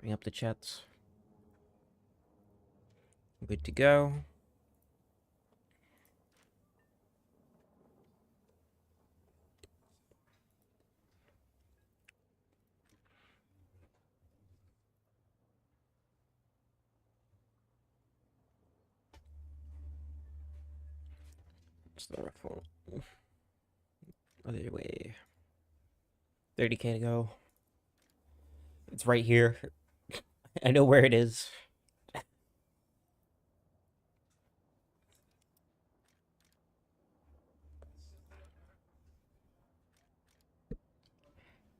Bring up the chats. Good to go. It's the rough one. Other way. 30k to go. It's right here. I know where it is.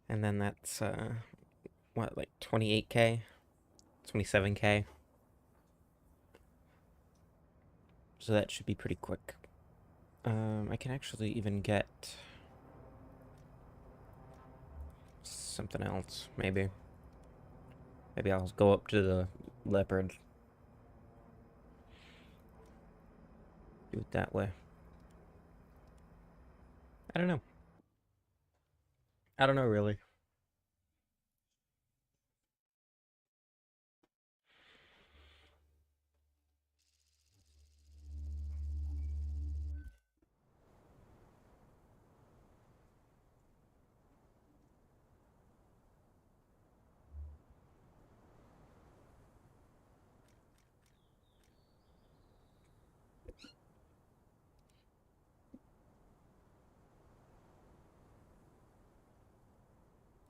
And then that's, what, like 28k? 27k? So that should be pretty quick. I can actually even get something else, maybe. Maybe I'll go up to the leopard. Do it that way. I don't know. I don't know, really.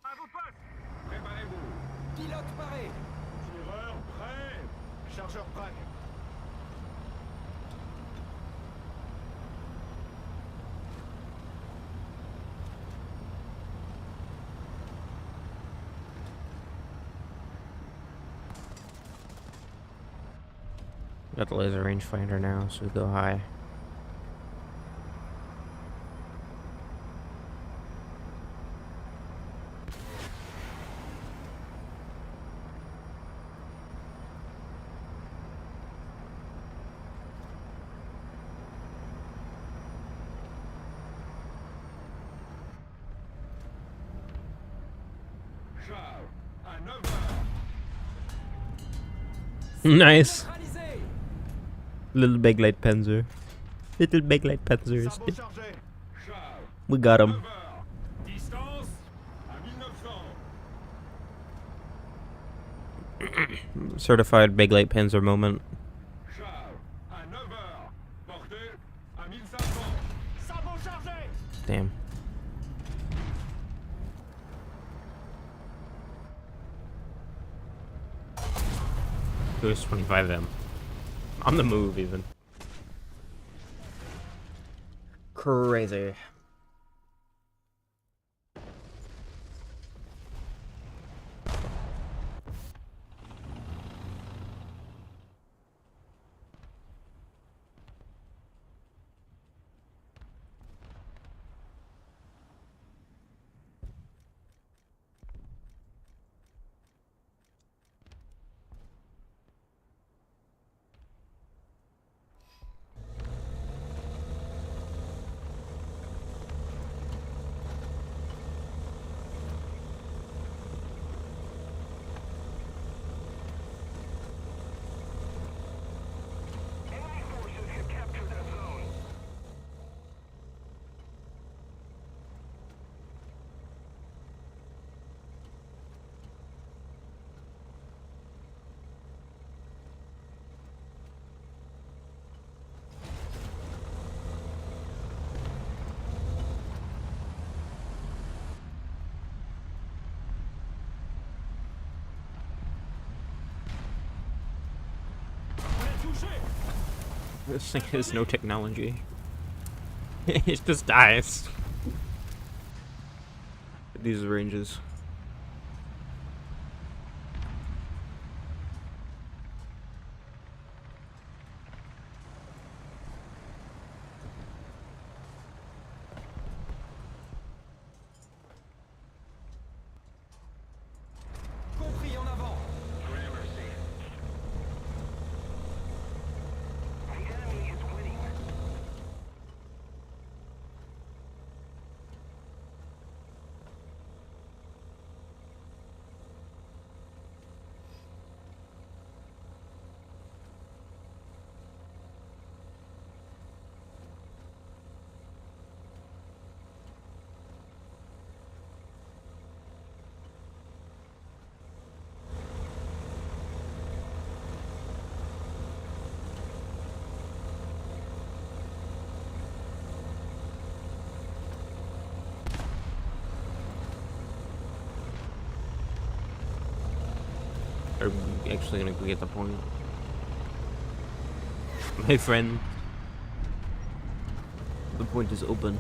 À vos postes! Préparez-vous! Pilote paré! Tireur prêt! Chargeur prêt! Got the laser rangefinder now, so we go high. Charles, à 9 heures! Nice. Little big light panzer. Little big light panzers. Sabot chargé! Charles, We got 9 him. heures! Distance à 1900! Certified big light panzer moment. Charles, à 9 heures! Portée à 1500! Sabot chargé! Damn. There's 25M. On the move, even. Crazy. Enemy forces have captured that zone. On est touché! This thing has no technology. It just dies. These ranges. Compris, en avant! The enemy is winning. Are we actually gonna go get the point? My friend, the point is open.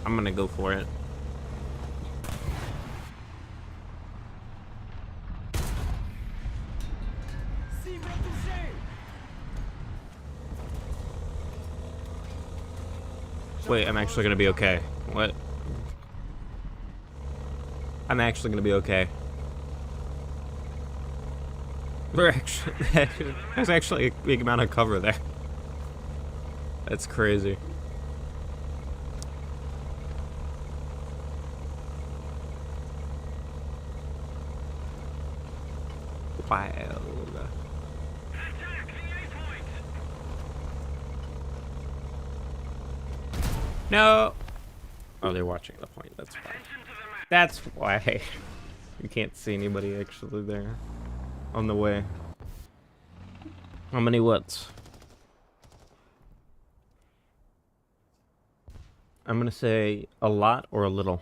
I'm gonna go for it. Wait, I'm actually gonna be okay. What? I'm actually gonna be okay. We're actually there's actually a big amount of cover there. That's crazy. Wild. No. Oh, they're watching the point. That's why. That's why. You can't see anybody actually there. On the way. How many what's? I'm gonna say a lot or a little.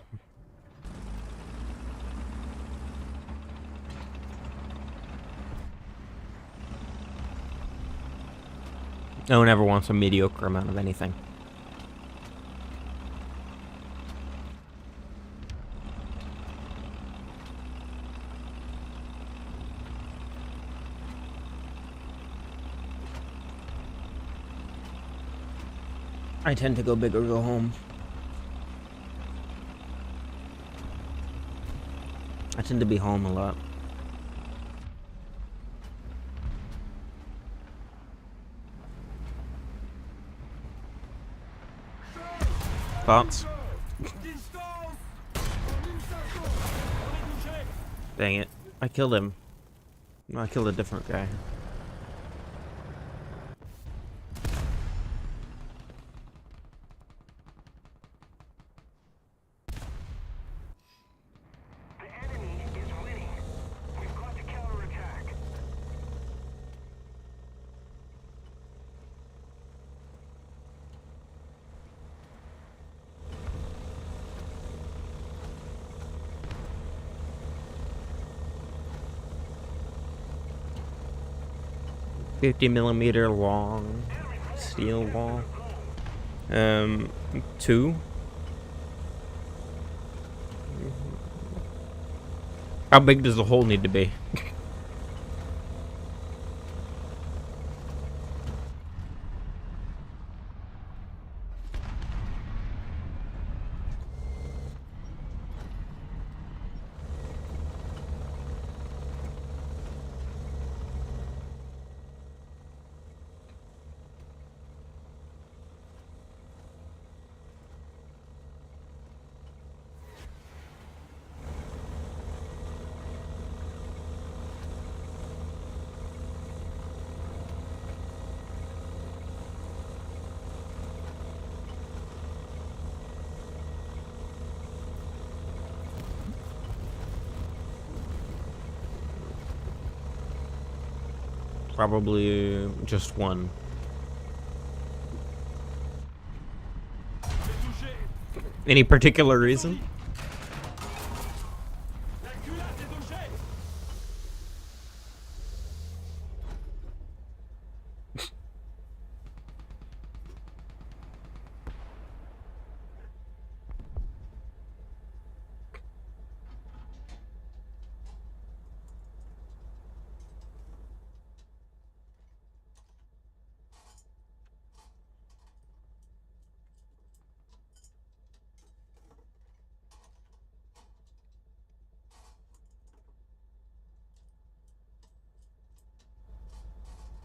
No one ever wants a mediocre amount of anything. I tend to go big or go home. I tend to be home a lot. Thoughts? Dang it. I killed him. No, I killed a different guy. The enemy is winning. We've got to counterattack. $50mm long steel wall. 2. How big does the hole need to be? Probably just one. Any particular reason?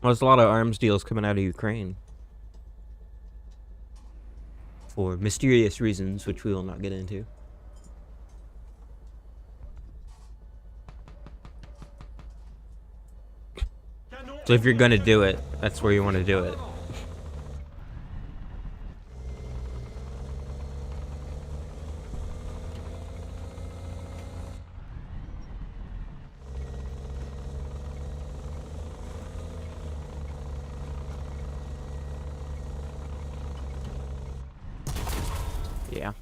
Well, there's a lot of arms deals coming out of Ukraine. For mysterious reasons, which we will not get into. So if you're gonna do it, that's where you want to do it. Yeah.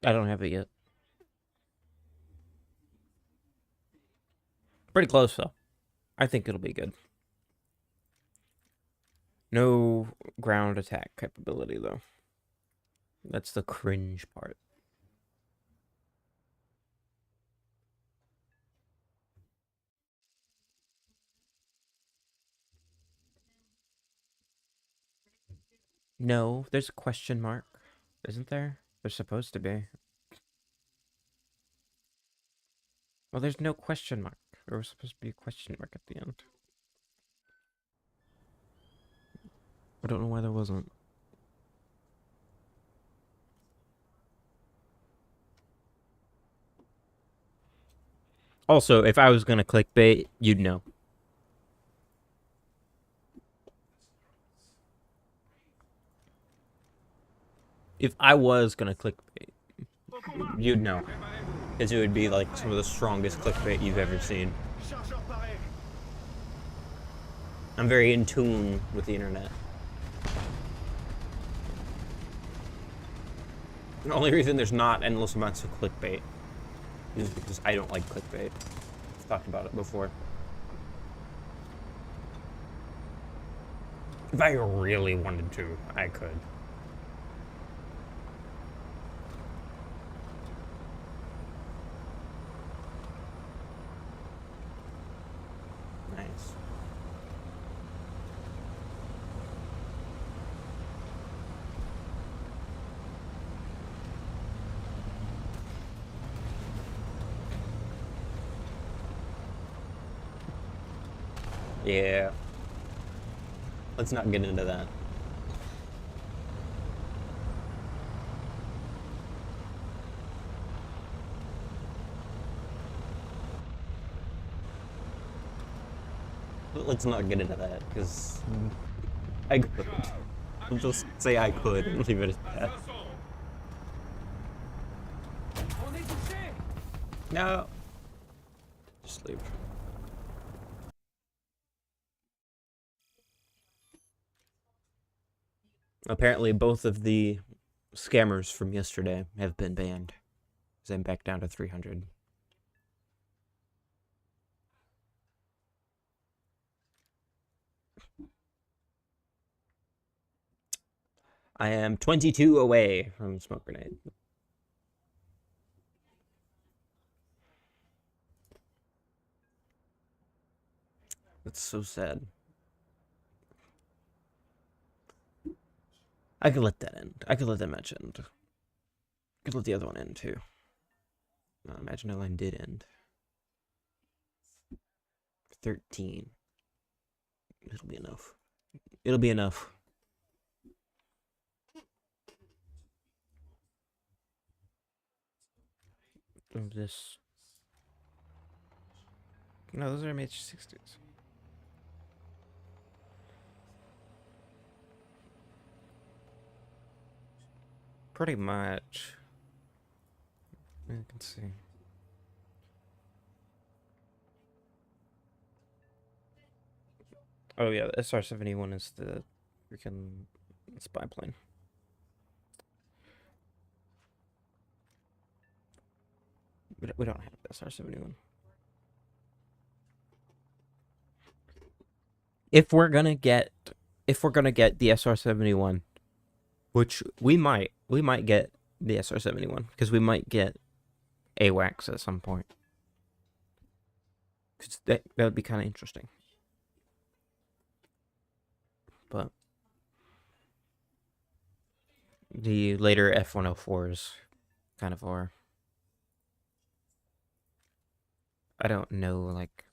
I don't have it yet. Pretty close though. I think it'll be good. No ground attack capability though. That's the cringe part. No, there's a question mark. Isn't there? There's supposed to be. Well, there's no question mark. There was supposed to be a question mark at the end. I don't know why there wasn't. Also, if I was gonna clickbait, you'd know. If I was gonna clickbait, you'd know. Because it would be like some of the strongest clickbait you've ever seen. I'm very in tune with the internet. The only reason there's not endless amounts of clickbait is because I don't like clickbait. I've talked about it before. If I really wanted to, I could. Nice. Yeah. Let's not get into that. Let's not get into that, because I could. I'll just say I could and leave it at that. No. Just leave. Apparently, both of the scammers from yesterday have been banned. So I'm back down to 300. I am 22 away from smoke grenade. That's so sad. I could let that end. I could let that match end. I could let the other one end too. Imagine that line did end. 13. It'll be enough. It'll be enough. Of this. No, those are MH60s. Pretty much. I can see. Oh yeah, the SR-71 is the freaking spy plane. We don't have the SR-71. If we're gonna get the SR-71, which we might get the SR-71 because we might get AWACS at some point. Cause that would be kind of interesting. But the later F-104s kind of are. I don't know, like,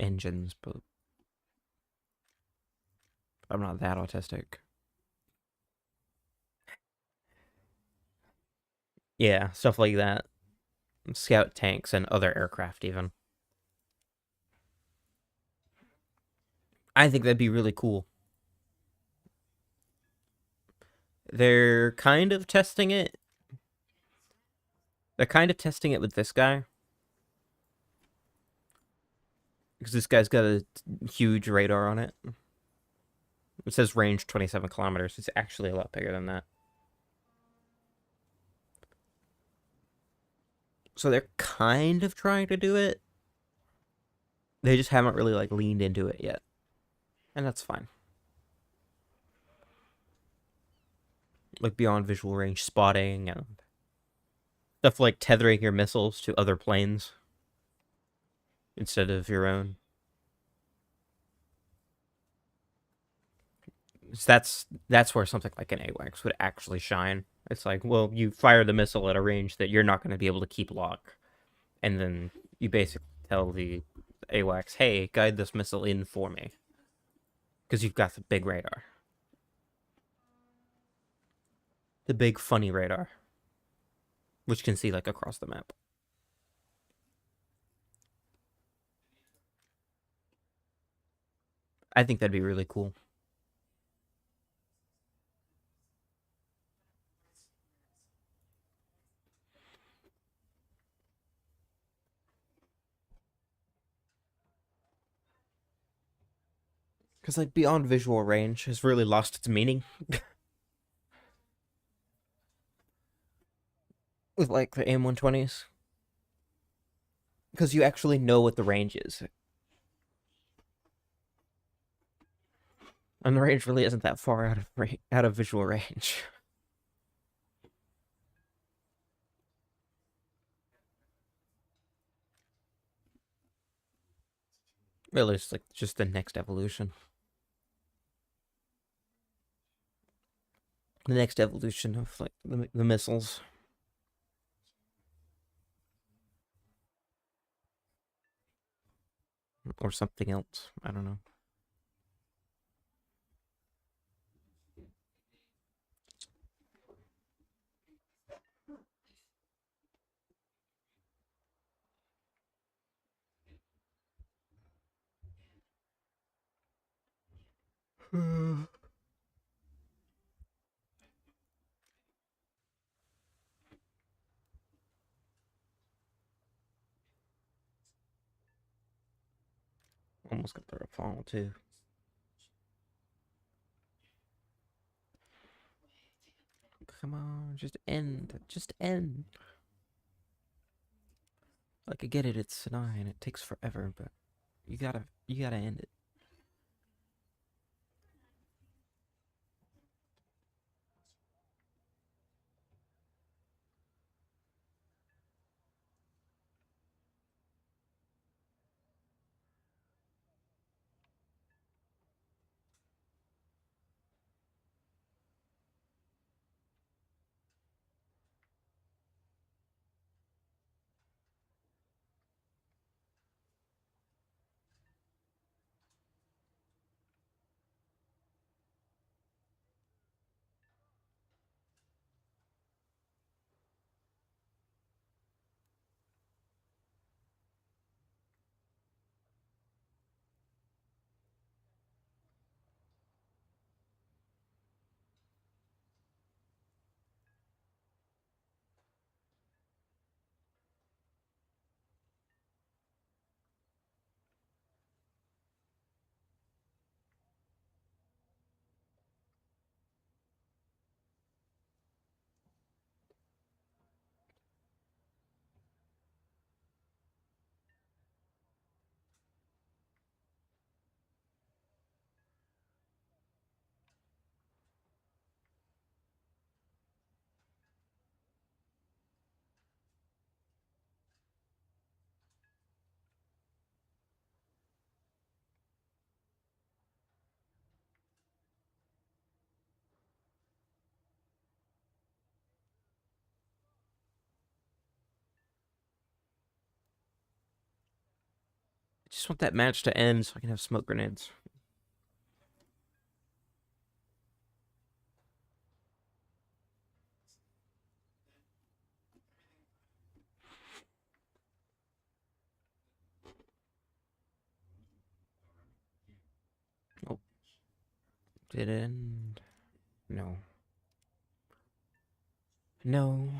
engines, but I'm not that autistic. Yeah, stuff like that. Scout tanks and other aircraft, even. I think that'd be really cool. They're kind of testing it. They're kind of testing it with this guy. Because this guy's got a huge radar on it. It says range 27 kilometers. It's actually a lot bigger than that. So they're kind of trying to do it. They just haven't really like leaned into it yet, and that's fine. Like beyond visual range spotting and stuff like tethering your missiles to other planes instead of your own. So that's where something like an AWACS would actually shine. It's like, well, you fire the missile at a range that you're not going to be able to keep lock, and then you basically tell the AWACS, "Hey, guide this missile in for me," because you've got the big radar, the big funny radar, which can see like across the map. I think that'd be really cool. Because like beyond visual range has really lost its meaning with like the AIM-120s. Because you actually know what the range is, and the range really isn't that far out of visual range. Really, it's like just the next evolution, the next evolution of like the missiles or something else. I don't know. Almost got the Rafale too. Come on, just end. Just end. Like I get it, it's Sinai and it takes forever, but you gotta end it. I just want that match to end so I can have smoke grenades. Oh, did it end? No. No.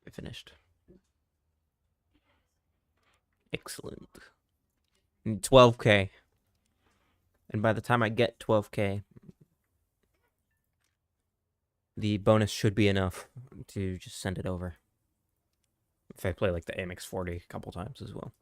It finished. Excellent. 12k. And by the time I get 12k, the bonus should be enough to just send it over. If I play like the AMX40 a couple times as well.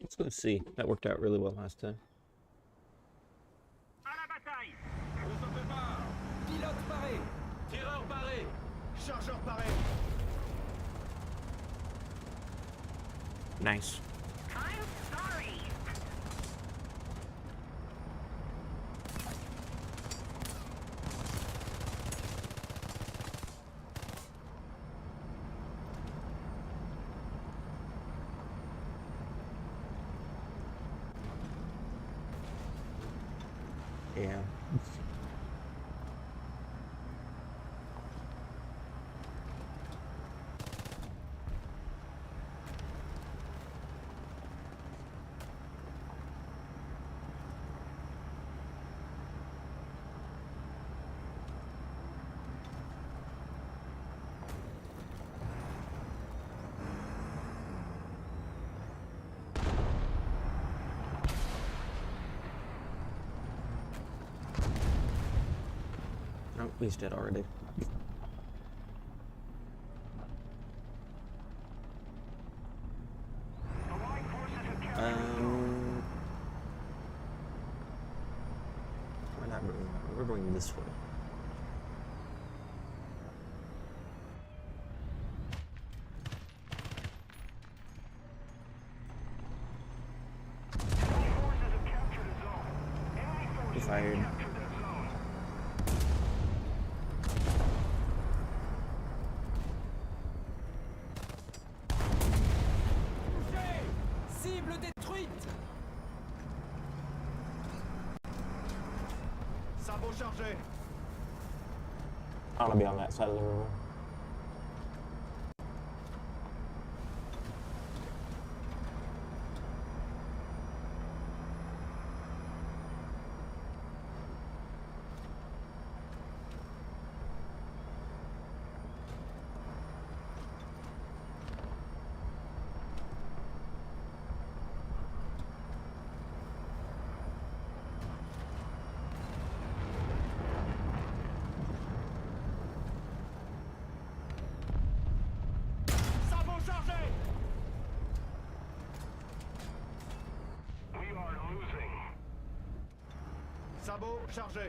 Let's go see. That worked out really well last time. À la bataille. On se prépare. Pilote paré. Tireur paré. Chargeur paré. Nice. I'm sorry. Yeah. Oh, he's dead already. We're not going. We're going this way. He fired. Cible détruite. Sabot chargé. I want to be on that side of the river. Sabot chargé. We are losing. Sabot chargé.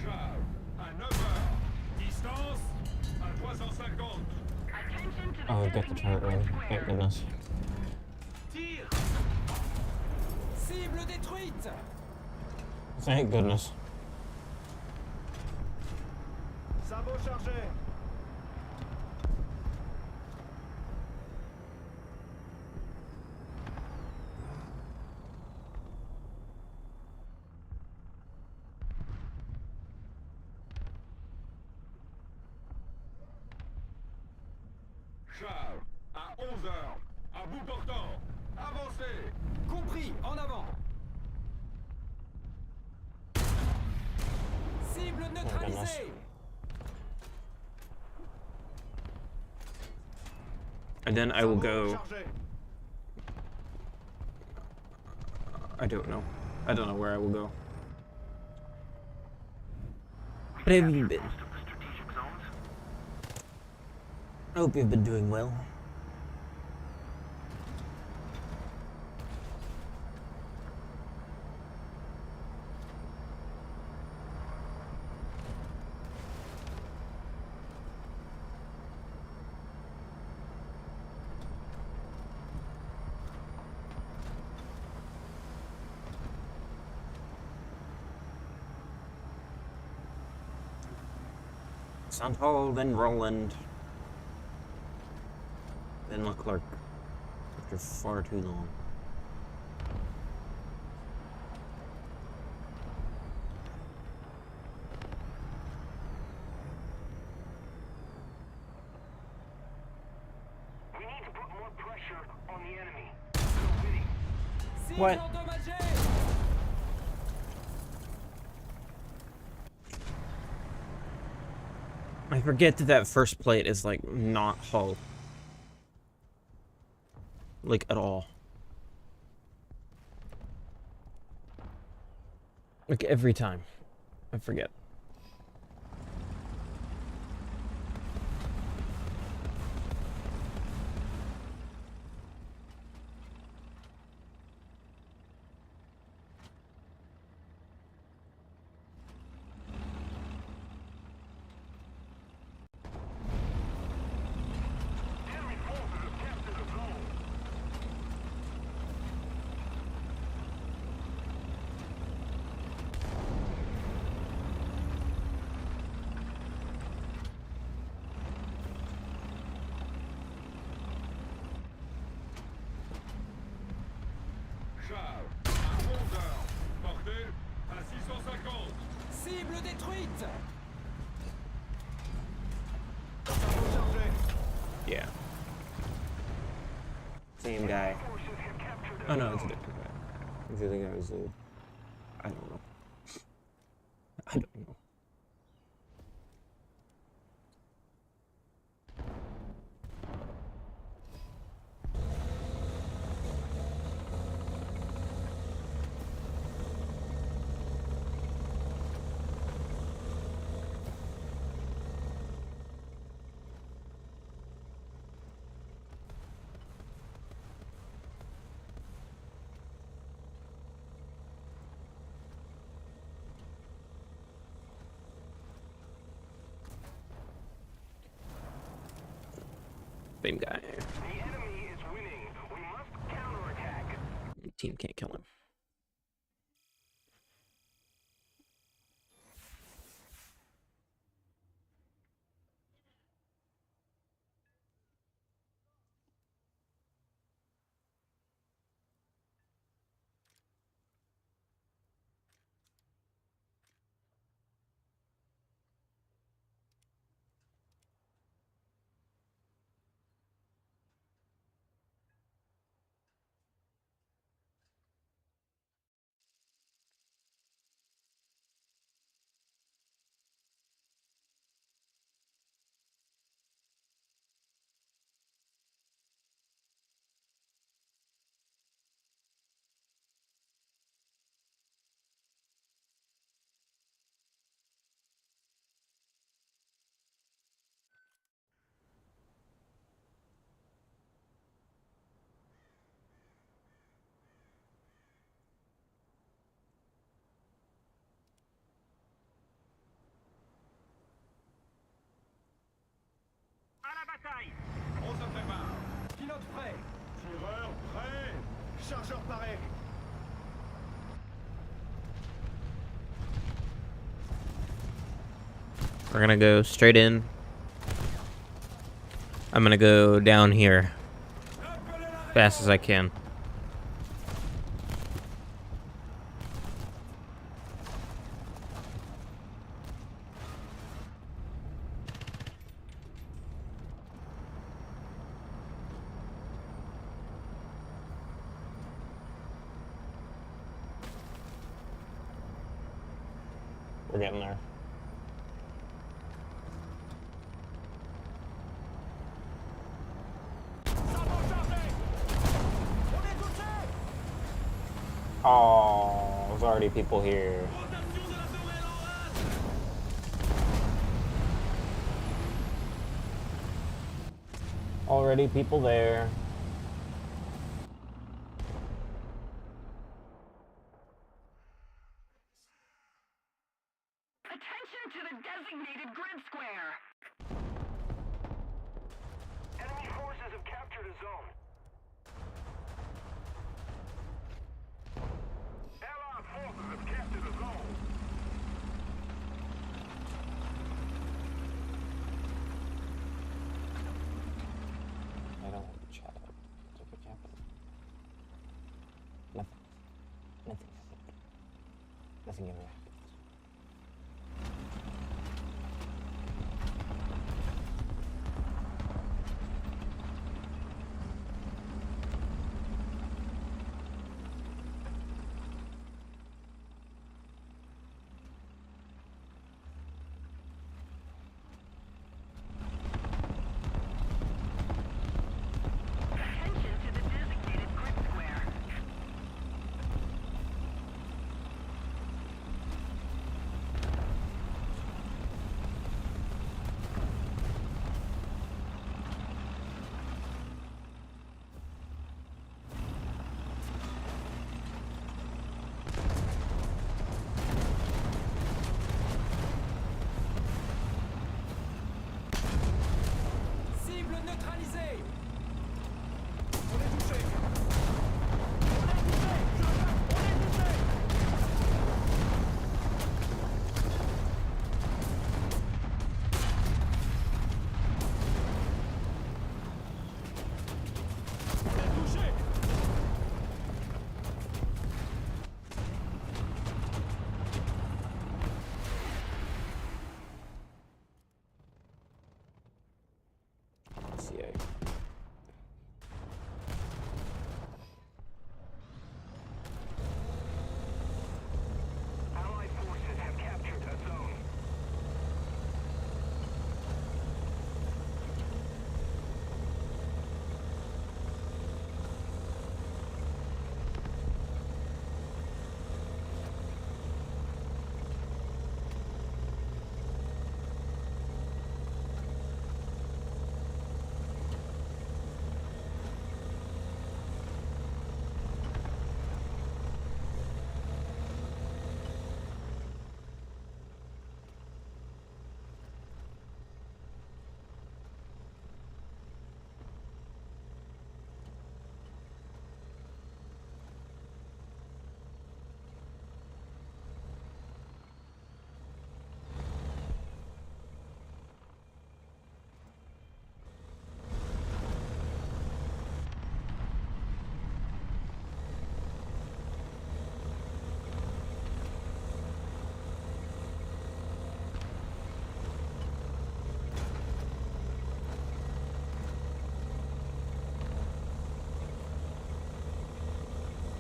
Char à 9h. Distance à 350. Attention to the Oh, get the turret ready. Thank goodness. Tire. Cible détruite. Thank goodness. Sabot chargé. Char à 11h. À bout portant. Avancez. Compris. En avant. Cible neutralisée. And then I will Sabot go. chargé. I don't know. I don't know where I will go. But have you been? I hope you've been doing well. Santal, then Roland, then Leclerc. After far too long. We need to put more pressure on the enemy. We're winning. What? I forget that that first plate is like not hull. Like at all. Like every time. I forget. Enemy forces have captured the zone. Charles, à 11 heures. Portée à 650. Cible détruite! Rechargé. Yeah. Same guy. Forces have captured Oh no, it's a different guy. The other guy was a... I don't know. I don't know. Same guy. The enemy is winning. We must counterattack. Team can't kill him. À la bataille. On se prépare. Pilote prêt! Tireur prêt. Chargeur paré. We're gonna go straight in. I'm gonna go down here fast as I can. We're getting there. Oh, there's already people here. Already people there. Attention to the designated grid square. Enemy forces have captured a zone. Allied forces have captured a zone. Nothing. Nothing ever happens. Attention to the designated grid square. Cible neutralisée. On est touché. On est touché. On est touché. On est touché. CA. Allied forces have captured a zone.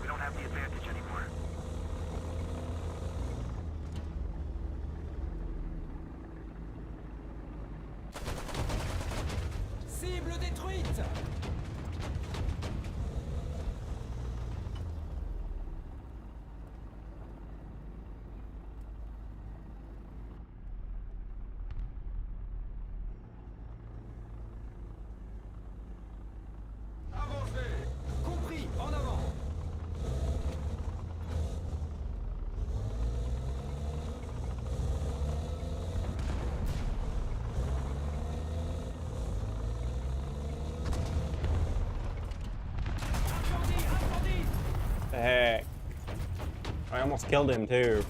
We don't have the advantage anymore. Cible détruite. Avancez. Compris, en avant. Incendie, incendie. The heck? I almost killed him too.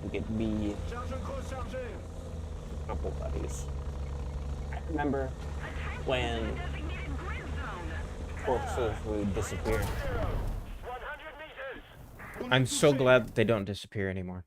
we could be Charge grosse chargée. a couple buddies. I remember when Designated grid zone. corpses would disappear. 100 meters. I'm so glad that they don't disappear anymore.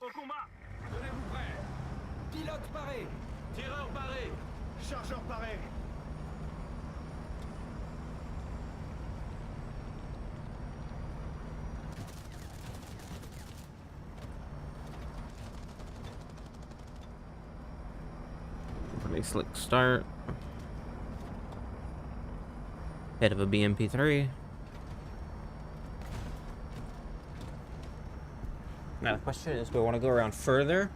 Au combat. Tenez-vous prêts. Pilote paré. Tireur paré. Chargeur paré. Pretty slick start. Head of a BMP3. Now the question is, do I want to go around further?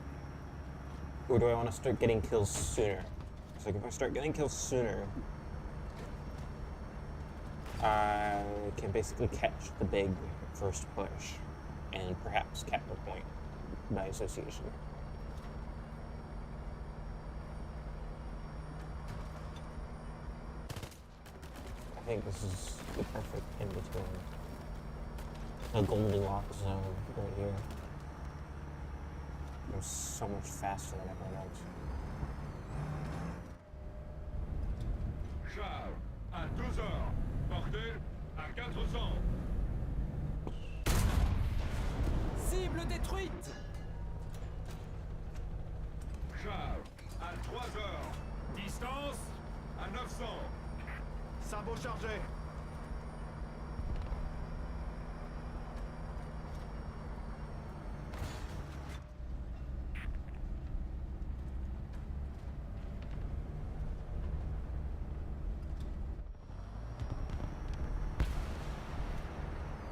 Or do I want to start getting kills sooner? So if I start getting kills sooner, I can basically catch the big first push and perhaps cap the point by association. I think this is the perfect in between. A Goldilocks zone right here. I'm so much faster than everyone else. Charge à 12 heures. Portée à 400. Cible détruite. Charge à 3 heures. Distance à 900. Sabot chargé.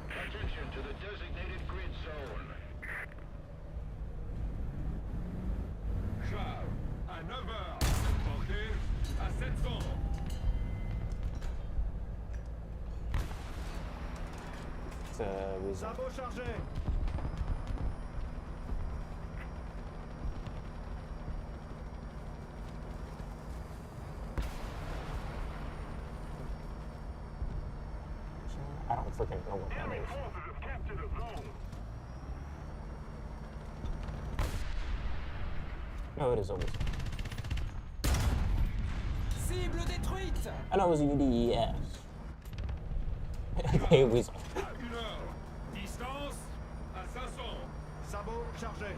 Attention to the designated grid zone. Charge à 9 heures. Portée à 700. Sabot chargé. I don't freaking know what that is. Forces have captured the zone. No, it is always. Cible détruite. I know it was a UDES. Okay, we. À 1 heure. Distance à 500. Sabot chargé.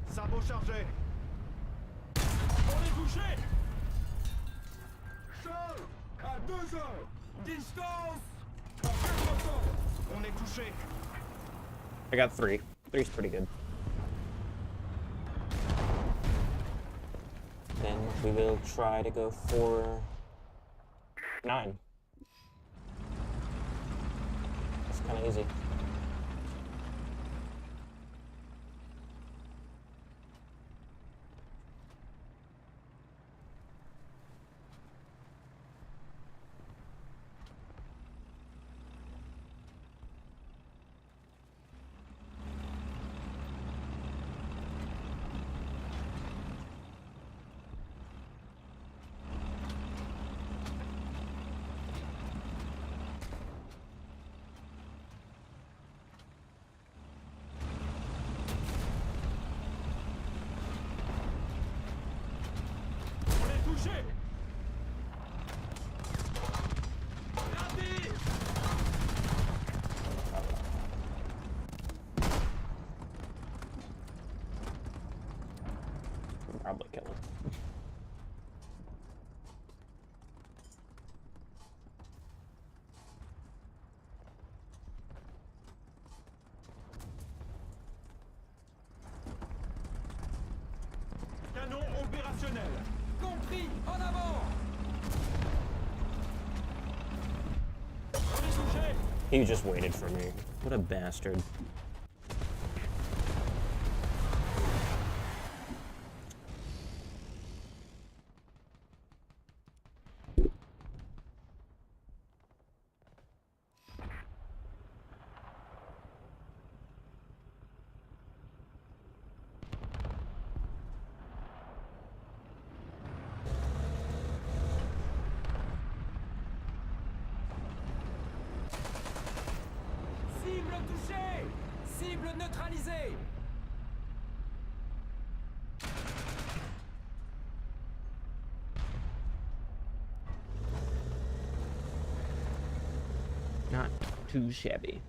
Sabot chargé. On est touché. Sol à 2 heures. Distance à 400. On est touché. I got 3. 3's pretty good. Then we will try to go for 9. It's kind of easy. On est touché. Rapide. Canon opérationnel. Compris. En avant. On est touché. He just waited for me. What a bastard. Cible touchée. Cible neutralisée. Not too shabby.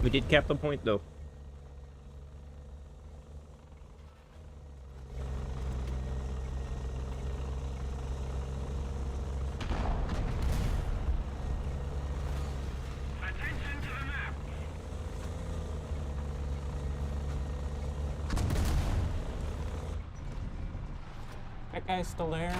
We did cap the point, though. Attention to the map. That guy's still there.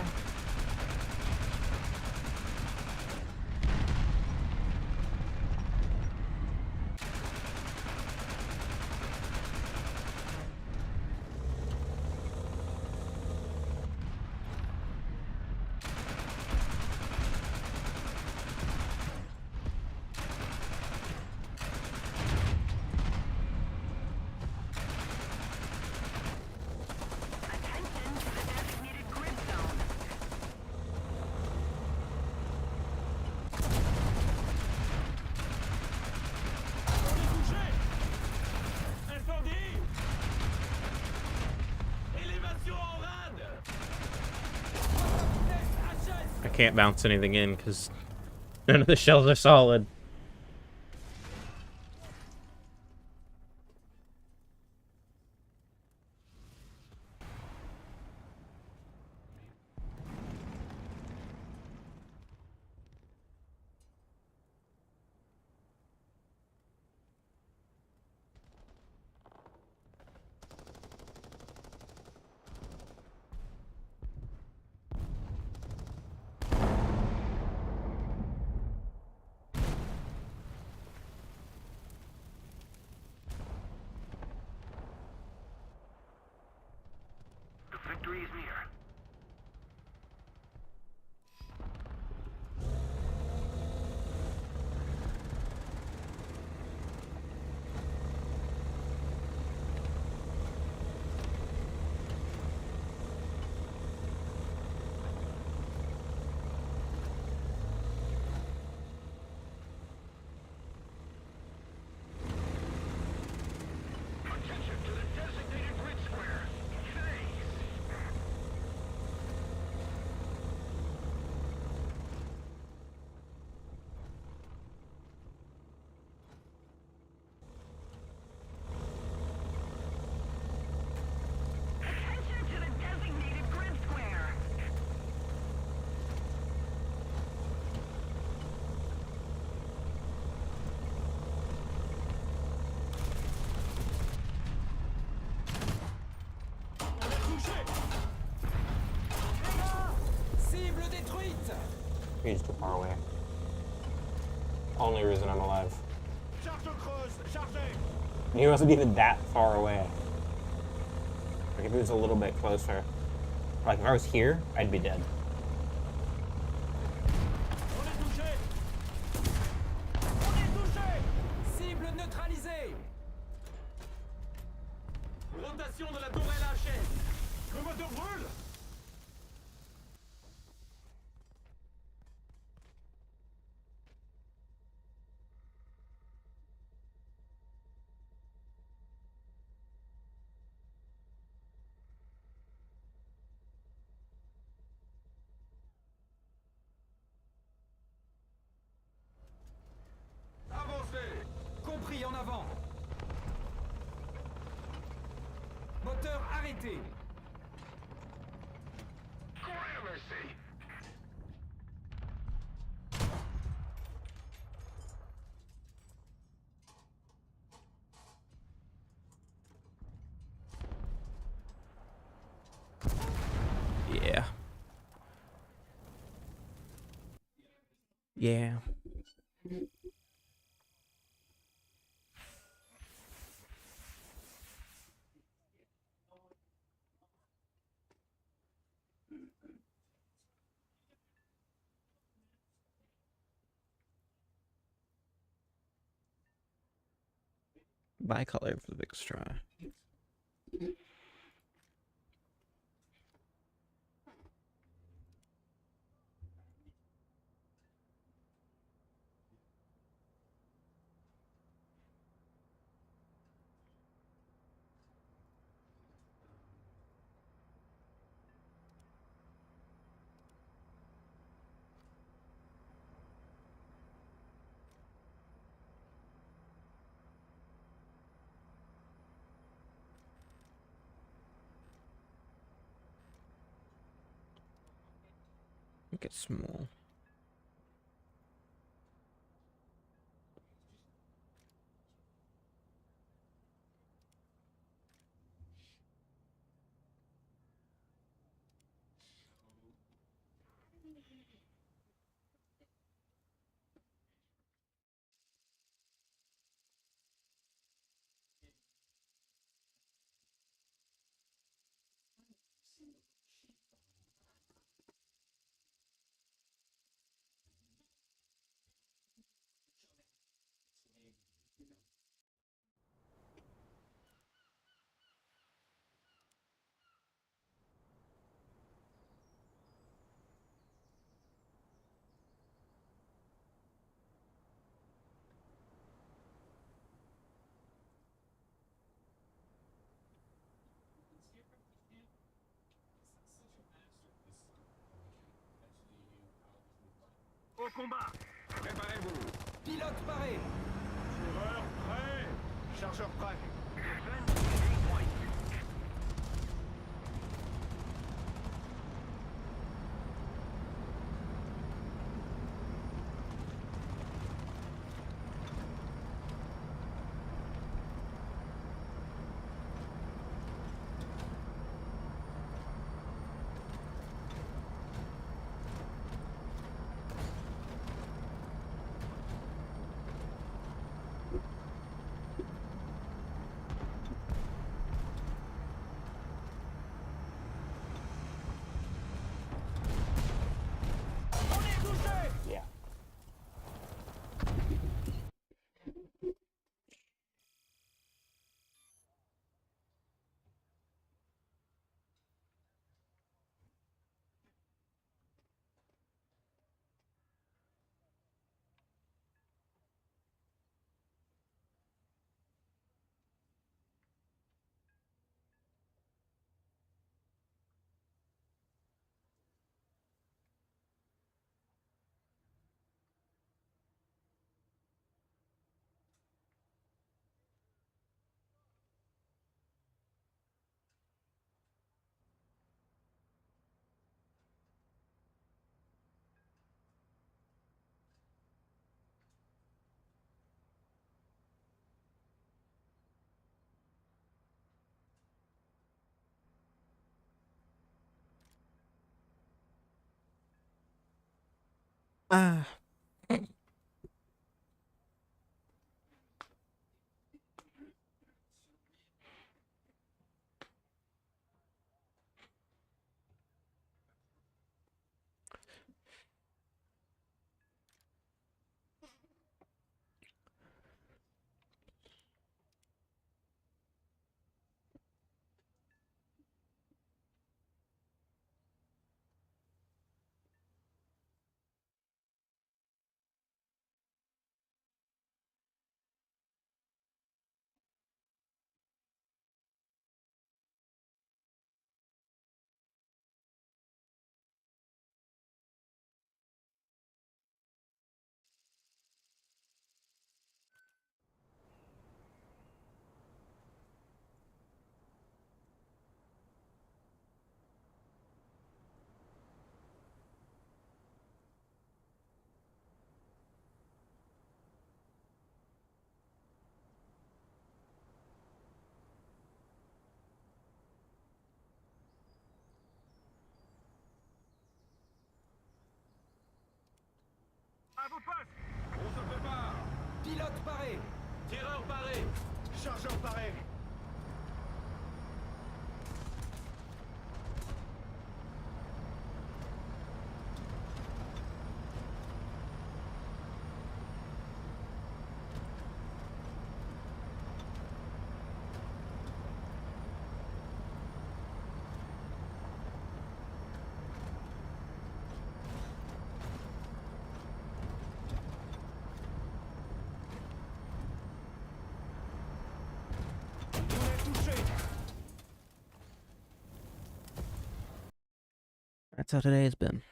Attention to the designated grid zone. On est touché. Incendie. Élévation en rade. I can't bounce anything in because none of the shells are solid. touché. Cible détruite. He's too far away. Only reason I'm alive. Charge creuse, chargez. He wasn't even that far away. Like if he was a little bit closer. Like if I was here, I'd be dead. On est touché. On est touché. Cible neutralisée. Rotation de la tourelle HS. Le moteur brûle. Avancez. Compris, en avant. Moteur arrêté. Merci. Yeah. Yeah. Bicolor for the big straw. Make it small. Au combat. Préparez-vous. Pilote paré. Tireur prêt. Chargeur prêt. Ah. À vos postes. On se prépare. Pilote paré. Tireur paré. Chargeur paré. That's how today has been.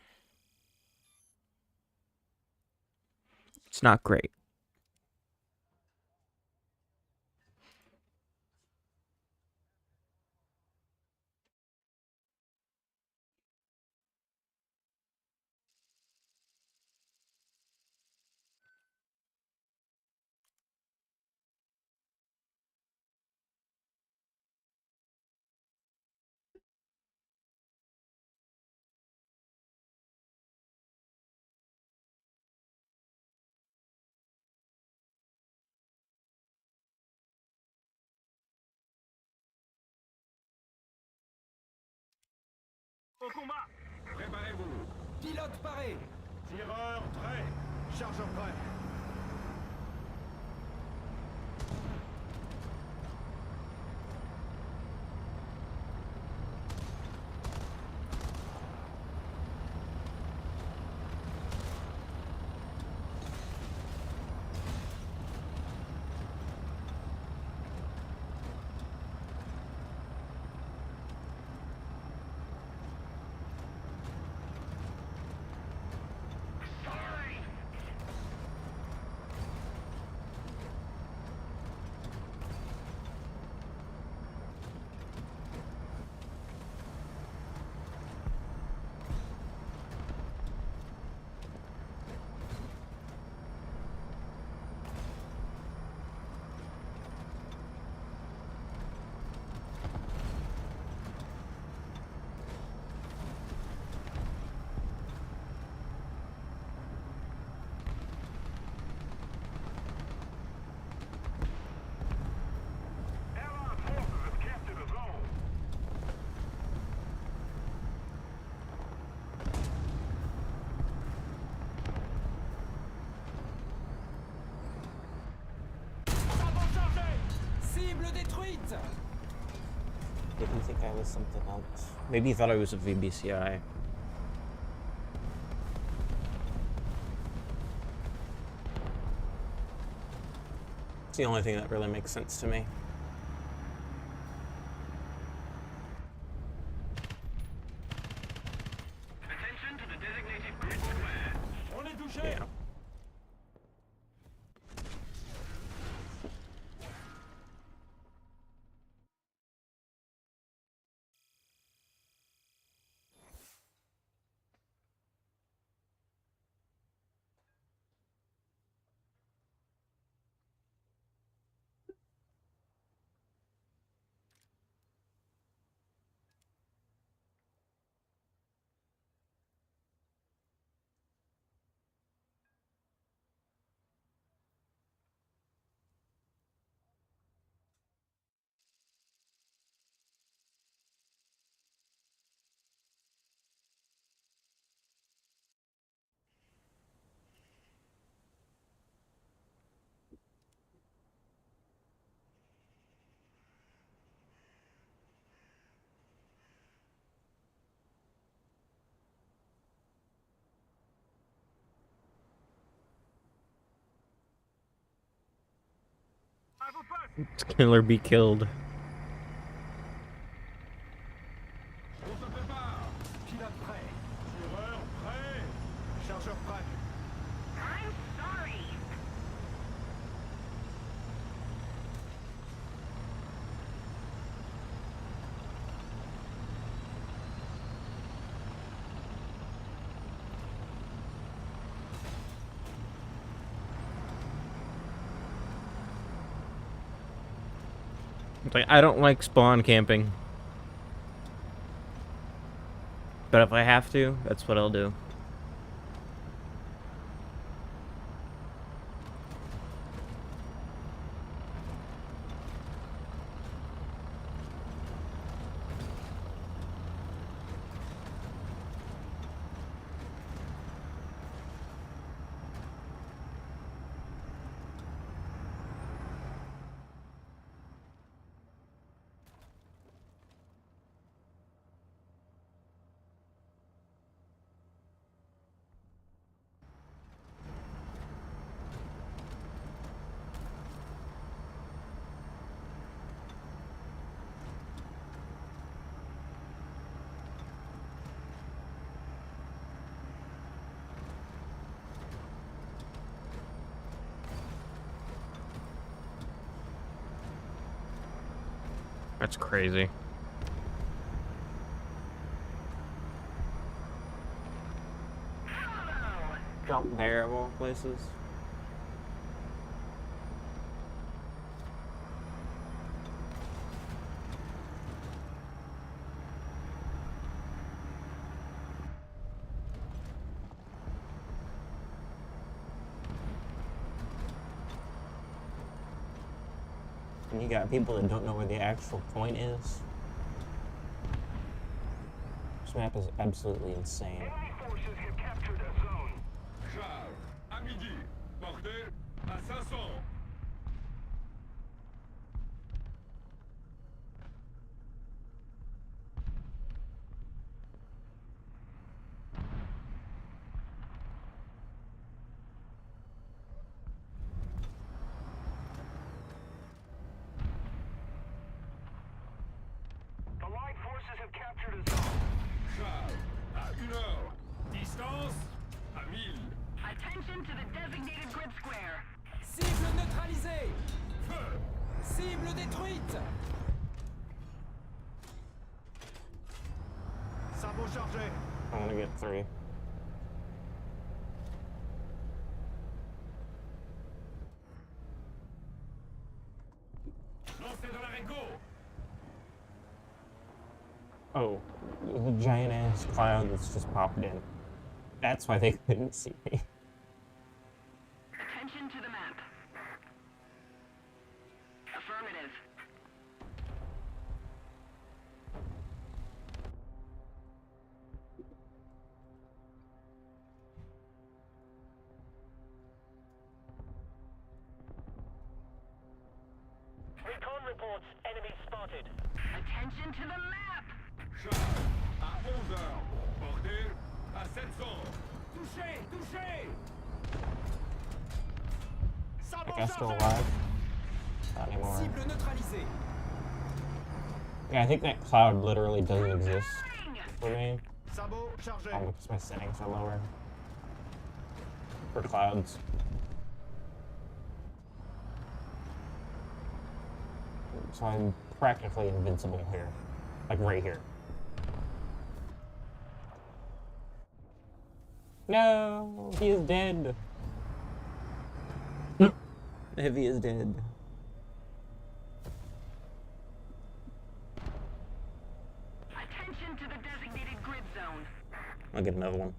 It's not great. Au combat. Préparez-vous. Pilote paré. Tireur prêt. Chargeur prêt. Allied forces have captured a zone. Bravo chargé. Cible détruite. Did he think I was something else? Maybe he thought I was a VBCI. It's the only thing that really makes sense to me. Attention to the designated grid square. On est touché. Yeah. À vos postes. Killer be killed. On se prépare. Pilote prêt. Tireur prêt. Chargeur prêt. I'm sorry. It's like, I don't like spawn camping. But if I have to, that's what I'll do. That's crazy. Jump there of all places. And you got people that don't know where the actual point is. This map is absolutely insane. Enemy forces have captured a zone. Charles, à midi. Portée à 500. The light forces have captured a zone. Charles, à 1 heure. Distance à 1000. Attention to the designated grid square. Cible neutralisée. Feu. Cible détruite. Sabot chargé. I'm gonna get 3. Lancez dans l'arrêt, go. Oh, the giant ass cloud that's just popped in. That's why they couldn't see me. Attention to the map. Affirmative. Recon reports enemy spotted. Attention to the map. Charles, à 11 heures. Portée à 700. Touché, touché. Sabot Like, I'm still chargé. alive. Not anymore. Cible neutralisée. Yeah, I think that cloud literally doesn't exist Bang! for me. Sabot chargé. Because my settings are lower. For clouds. So I'm practically invincible here. Like right here. No, he is dead. Heavy is dead. Attention to the designated grid zone. I'll get another one.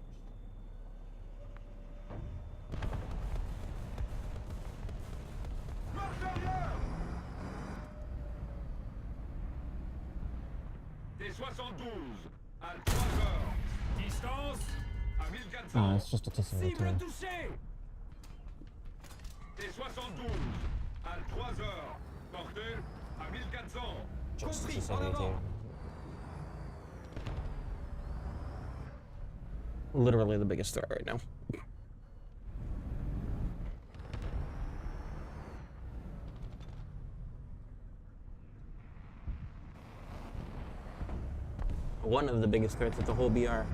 Marche arrière. T-72 à 3 heures. Distance à 1400. Oh, it's just a T-72. Cible touchée. T-72 à 3 heures. Portée à 1400. Just a Compris, en avant. T-72. Literally the biggest threat right now. One of the biggest threats of the whole BR.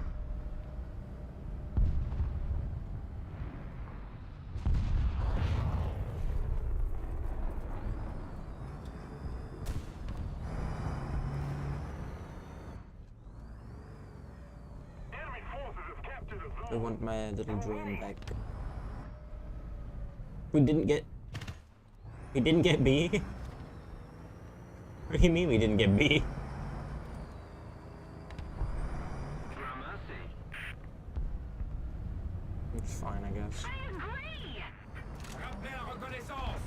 Enemy forces have captured a I zone. want my little drone back. We didn't get B? What do you mean we didn't get B? Gramercy. It's fine, I guess. I agree! Rappelez la reconnaissance.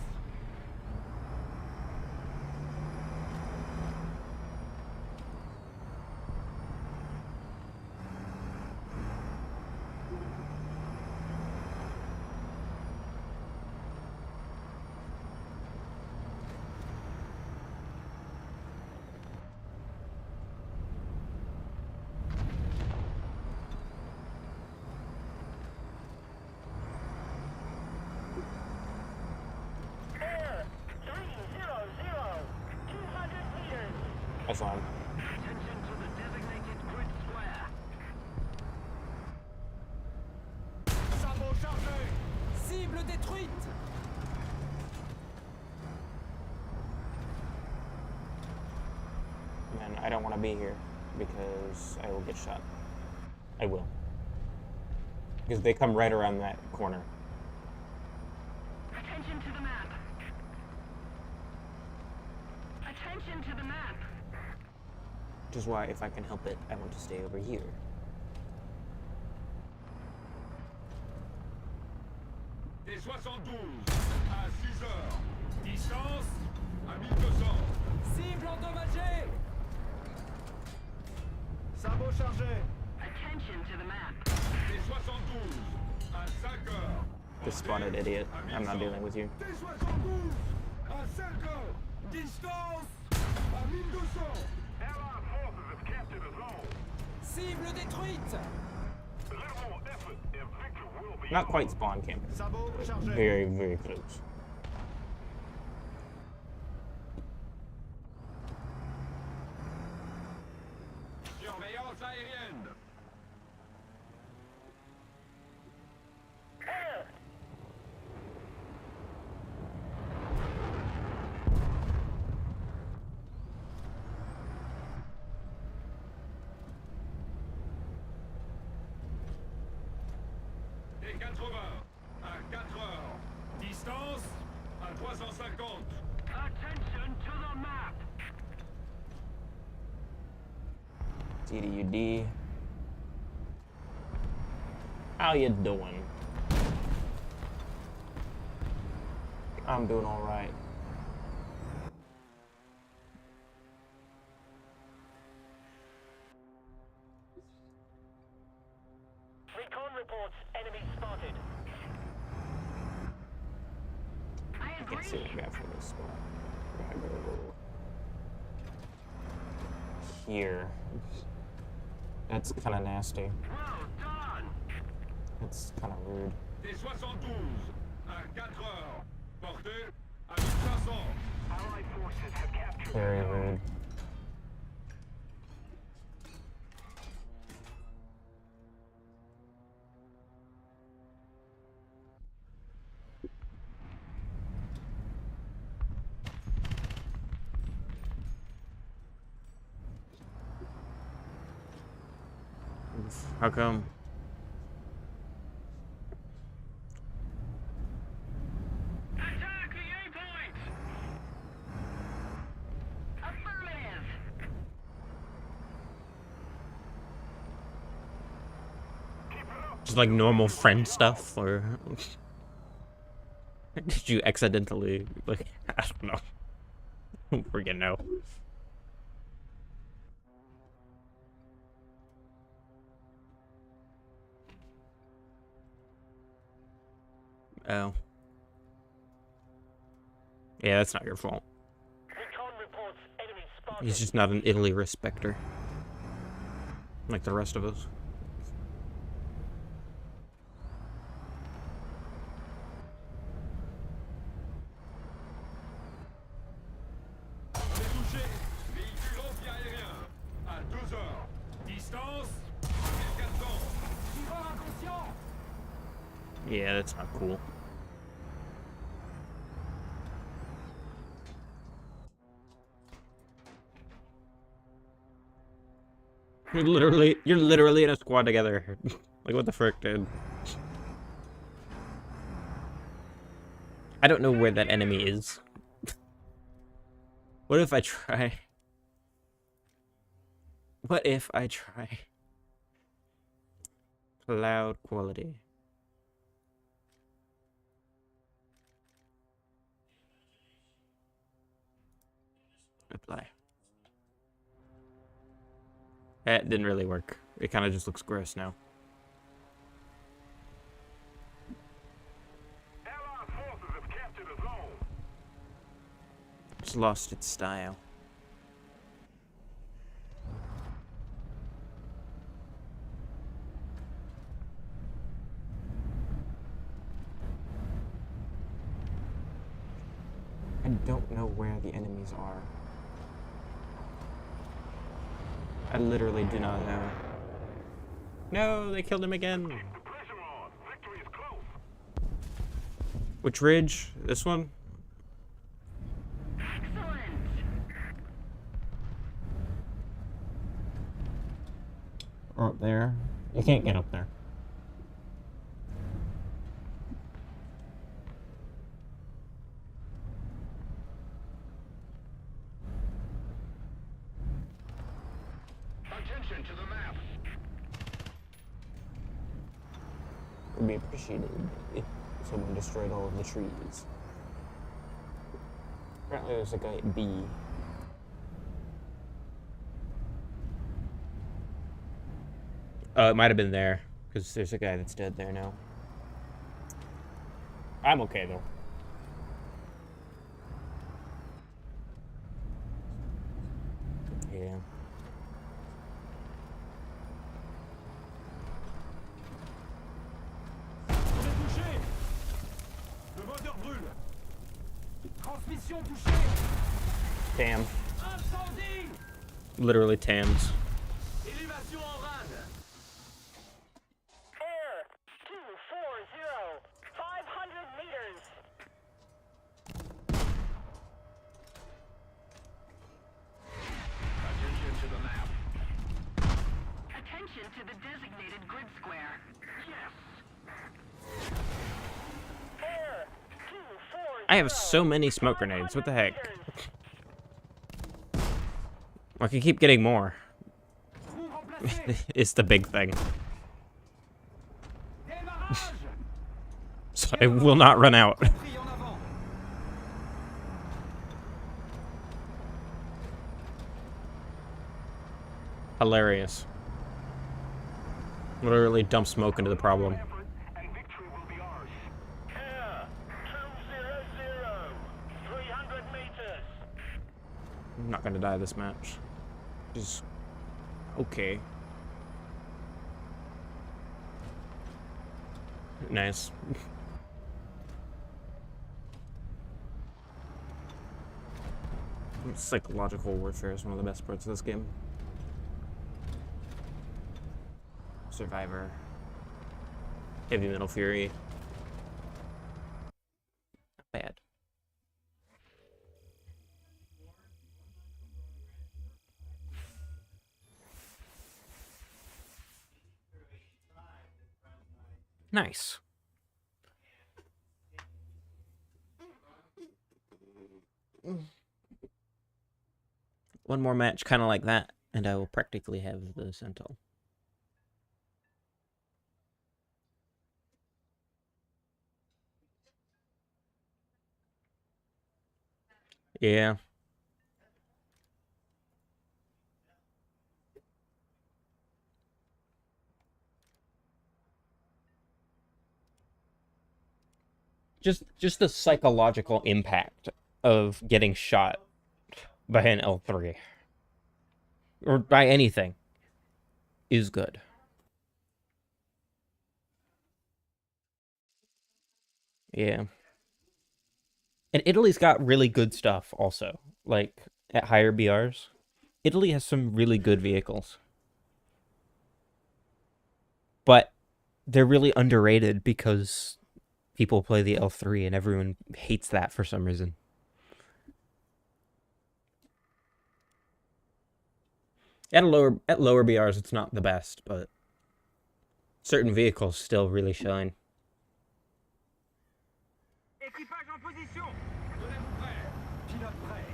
Air 300, 200 meters. That's fine. Attention to the designated grid square. Sabot chargé. Cible détruite. Man, I don't want to be here because I will get shot. I will. Because they come right around that corner. Attention to the map. Attention to the map. Which is why, if I can help it, I want to stay over here. Des 72 à 6 heures. Distance. À 1200. Cible endommagée. Sabot chargé. Attention to the map. Des 72 à 5 heures. This spotted idiot. I'm not dealing with you. Des 72 à 5 heures. Distance. À 1200. Allied forces have captured a zone. Cible détruite. Little more effort and victory will be Not quite spawn camping. Sabot chargé. Very, very close. Surveillance aérienne. Air. Des 80 à 4 heures. Distance. À 350. Attention to the map. TDUD. How you doing? I'm doing all right. Recon reports enemy spotted. I I can't see agree. what I got from this spot. I gotta go here. That's kind of nasty. Well done. That's kind of rude. Des 72 à 4 heures. Portée à 1500. Allied forces have captured Very rude. How come? Attack the A-point! Affirmative! Just like normal friend stuff, or did you accidentally, like, I don't know. I don't freaking know. Oh. Yeah, that's not your fault. Recon reports enemy spotted. He's just not an Italy respecter. Like the rest of us. On est touché. Véhicule anti-aérien. À 2 heures. Distance. Quelqu'un Tireur inconscient. Yeah, that's not cool. You're literally in a squad together. Like, what the frick, dude? I don't know where that enemy is. What if I try? What if I try? Cloud quality. Apply. That didn't really work. It kind of just looks gross now. Allied forces have captured a zone. It's lost its style. I don't know where the enemies are. I literally do not know. No, they killed him again. The pressure on. Victory is close. Which ridge? This one? Excellent. Or up there? You can't get up there. Attention to the map. It would be appreciated if someone destroyed all of the trees. Apparently there's a guy at B. It might have been there, because there's a guy that's dead there now. I'm okay, though. Yeah. On est touché. Le moteur brûle. Transmission touchée. Tam. Incendie. Literally Tams. Élévation en rade. Air 240. 500 meters. Attention to the map. Attention to the designated grid square. Yes. Air 240. I have so many smoke grenades. What the heck? I can keep getting more. Roue remplacée. It's the big thing. Démarrage. So I will not run out. Pris en avant. Hilarious. Literally dump smoke into the problem. Effort and victory will be ours. Air 200. 300 meters. I'm not gonna die this match. Just okay. Nice. Psychological warfare is one of the best parts of this game. Survivor. Heavy Metal Fury. Not bad. Nice. One more match kind of like that, and I will practically have the Santal. Yeah. Just the psychological impact of getting shot by an L3 or by anything is good. Yeah. And Italy's got really good stuff also. Like at higher BRs. Italy has some really good vehicles. but they're really underrated because people play the L3 and everyone hates that for some reason. At lower BRs, it's not the best, but certain vehicles still really shine. Équipage en position. Tenez-vous prêt. Pilote prêt.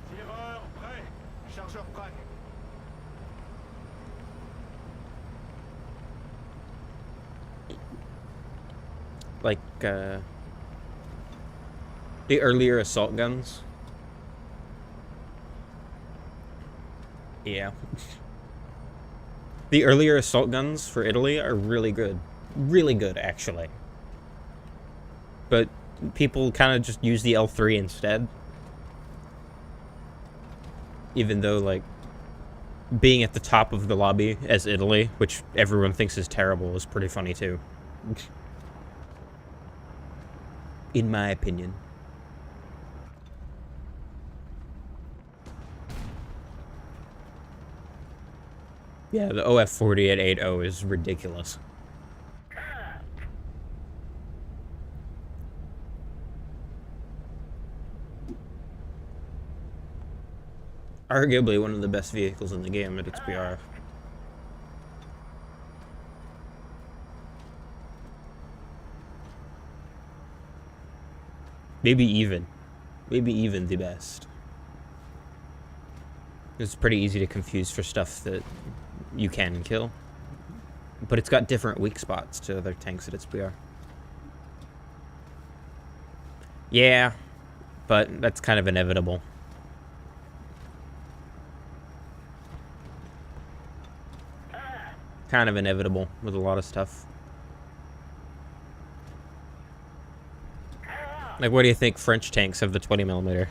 Tireur prêt. Chargeur prêt. Like, the earlier assault guns. Yeah. The earlier assault guns for Italy are really good. Really good, actually. But people kind of just use the L3 instead. Even though, like, being at the top of the lobby as Italy, which everyone thinks is terrible, is pretty funny too. In my opinion. Yeah, the OF40 at 8.0 is ridiculous. Arguably one of the best vehicles in the game at XPR. Maybe even the best. It's pretty easy to confuse for stuff that you can kill. But it's got different weak spots to other tanks at XPR. Yeah, but that's kind of inevitable. Kind of inevitable with a lot of stuff. Like, what do you think French tanks have the 20mm?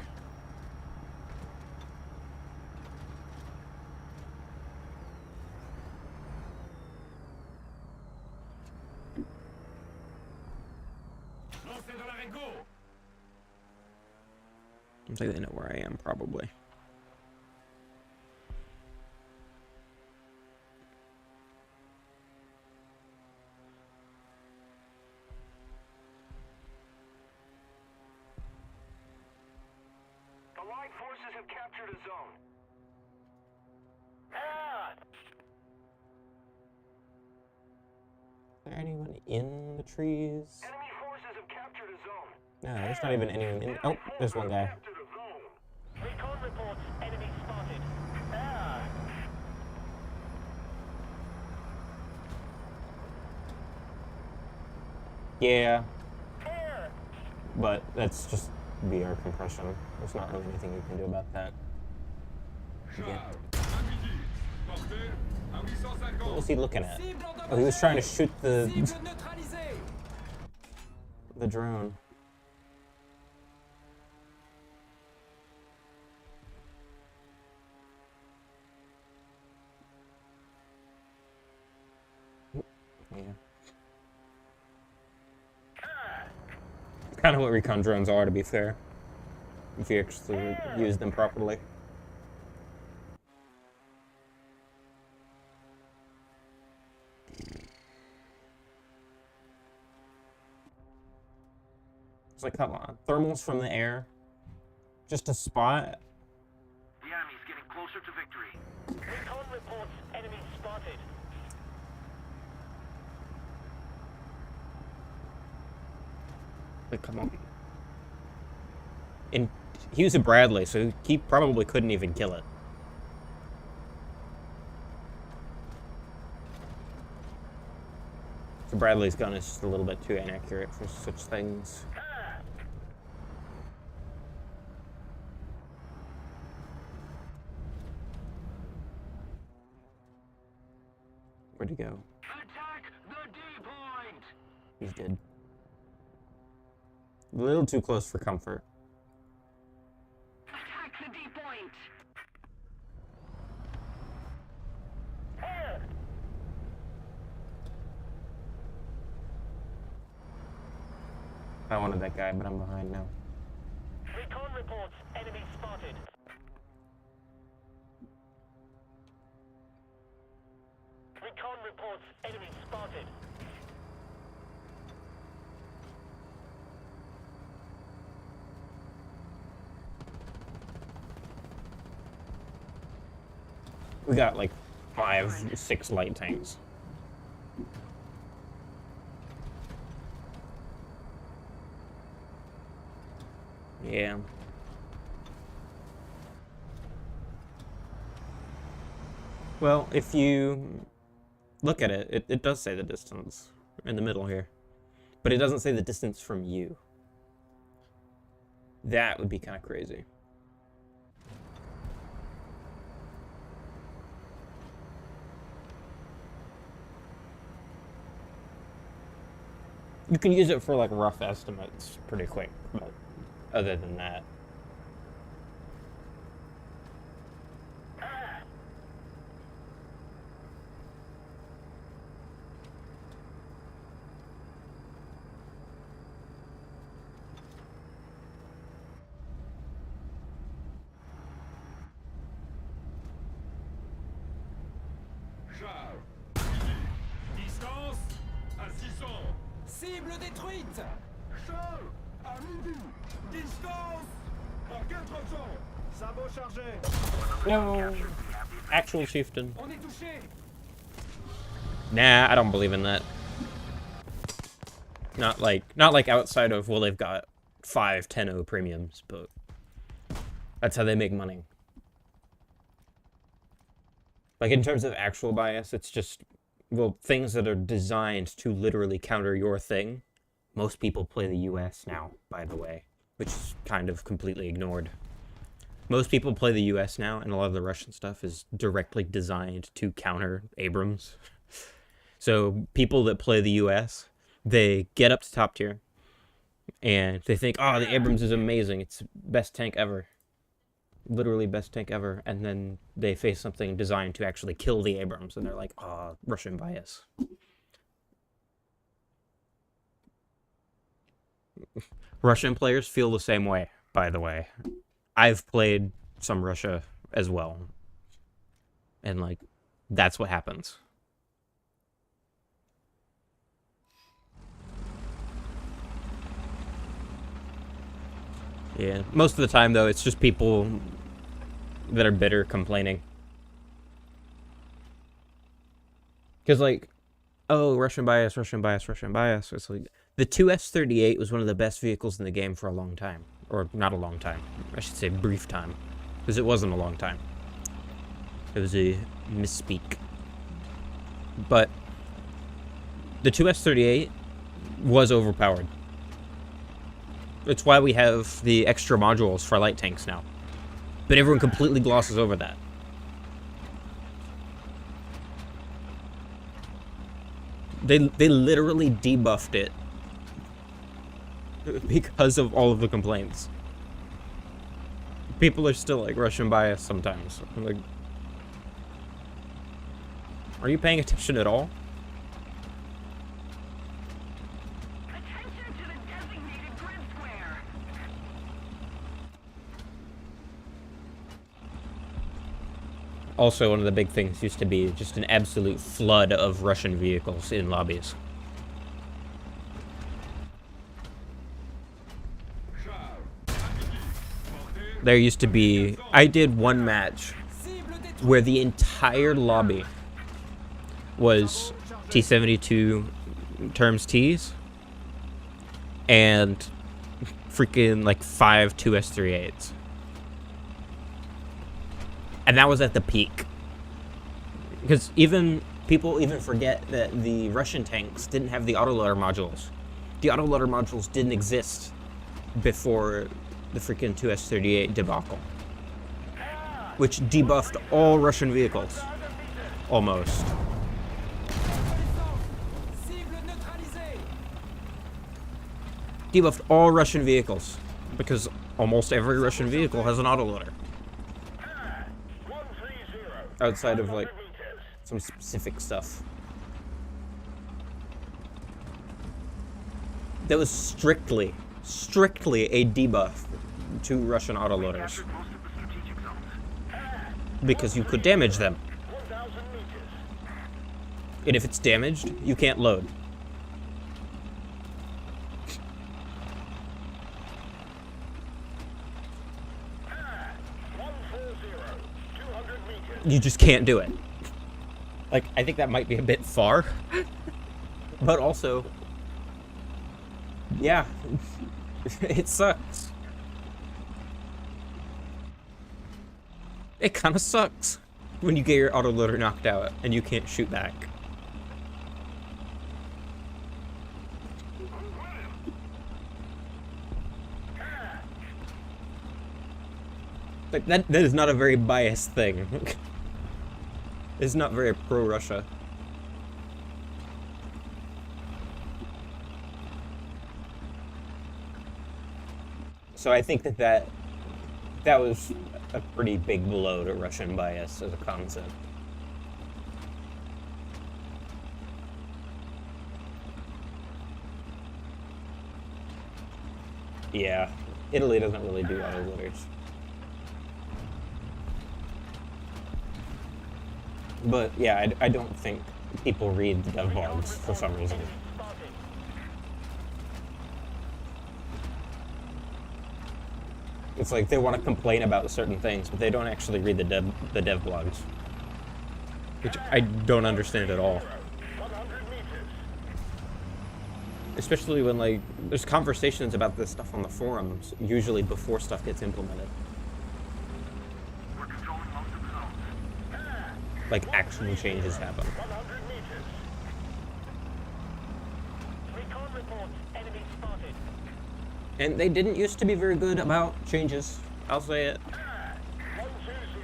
Lancez de la Rego. Looks like they know where I am, probably. Allied forces have captured a zone. Is there anyone in the trees? Enemy forces have captured a zone. No, there's not even anyone in. Oh, there's one guy. Captured a zone. Recon reports enemy spotted. Yeah. But that's just VR compression. There's not really anything you can do about that. Yeah. What was he looking at? Oh, he was trying to shoot the Cible neutralisée. the drone. Yeah. Kind of what recon drones are, to be fair, if you actually use them properly. It's like, come on, thermals from the air, just a spot. The enemy's getting closer to victory. Recon reports enemy spotted. Like, come on. And he was a Bradley, so he probably couldn't even kill it. So Bradley's gun is just a little bit too inaccurate for such things. Where'd he go? Attack the D-point! He's dead. A little too close for comfort. Attack the D-point. I wanted that guy, but I'm behind now. Recon reports enemy spotted. Recon reports enemy spotted. We got like 5, 6 light tanks. Yeah. Well, if you look at it, it does say the distance in the middle here. But it doesn't say the distance from you. That would be kind of crazy. You can use it for like rough estimates pretty quick, but other than that. Charles. Distance à 600. Cible détruite. Charles, à midi. Distance à 400. Sabot chargé. No. Actual chieftain. On est touché. Nah, I don't believe in that. Not like outside of, well, they've got 5 10-0 premiums, but that's how they make money. Like, in terms of actual bias, it's just, well, things that are designed to literally counter your thing. Most people play the US now, by the way, which is kind of completely ignored. Most people play the US now, and a lot of the Russian stuff is directly designed to counter Abrams. So people that play the US, they get up to top tier, and they think, oh, the Abrams is amazing, it's best tank ever. Literally best tank ever, and then they face something designed to actually kill the Abrams, and they're like, oh, Russian bias. Russian players feel the same way, by the way. I've played some Russia as well, and like, that's what happens. Yeah, most of the time, though, it's just people that are bitter complaining. Because, like, oh, Russian bias, Russian bias, Russian bias. It's like, the 2S-38 was one of the best vehicles in the game for a long time. Or, not a long time. I should say brief time. Because it wasn't a long time. It was a misspeak. But, the 2S-38 was overpowered. It's why we have the extra modules for light tanks now. But everyone completely glosses over that. They literally debuffed it because of all of the complaints. People are still like Russian bias sometimes. I'm like, are you paying attention at all? Attention to the designated grid square. Also, one of the big things used to be just an absolute flood of Russian vehicles in lobbies. There used to be... I did one match where the entire lobby was T-72 terms Ts and freaking like 5 2S-38s. And that was at the peak. Because people even forget that the Russian tanks didn't have the autoloader modules. The autoloader modules didn't exist before the freaking 2S-38 debacle. Which debuffed all Russian vehicles. Almost. Debuffed all Russian vehicles. Because almost every Russian vehicle has an autoloader. Outside of, like, some specific stuff. That was strictly a debuff to Russian autoloaders. Because you could damage them. And if it's damaged, you can't load. You just can't do it. Like, I think that might be a bit far. But also, yeah, it sucks. It kind of sucks when you get your autoloader knocked out and you can't shoot back. Like, that is not a very biased thing. It's not very pro-Russia. So I think that was a pretty big blow to Russian bias as a concept. Yeah, Italy doesn't really do autoloaders. But yeah, I don't think people read the dev blogs for some reason. It's like they want to complain about certain things, but they don't actually read the dev blogs, which I don't understand at all. Especially when, like, there's conversations about this stuff on the forums, usually before stuff gets implemented. Like, actual changes happen. And they didn't used to be very good about changes, I'll say it.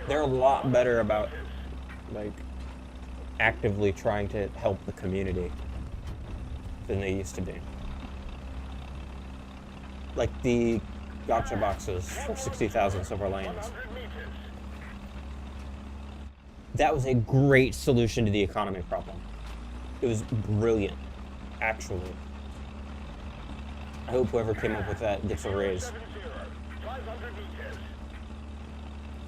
They're a lot better about, like, actively trying to help the community than they used to be. Like the gotcha boxes for 60,000 silver lions. That was a great solution to the economy problem. It was brilliant, actually. I hope whoever came up with that gets a raise.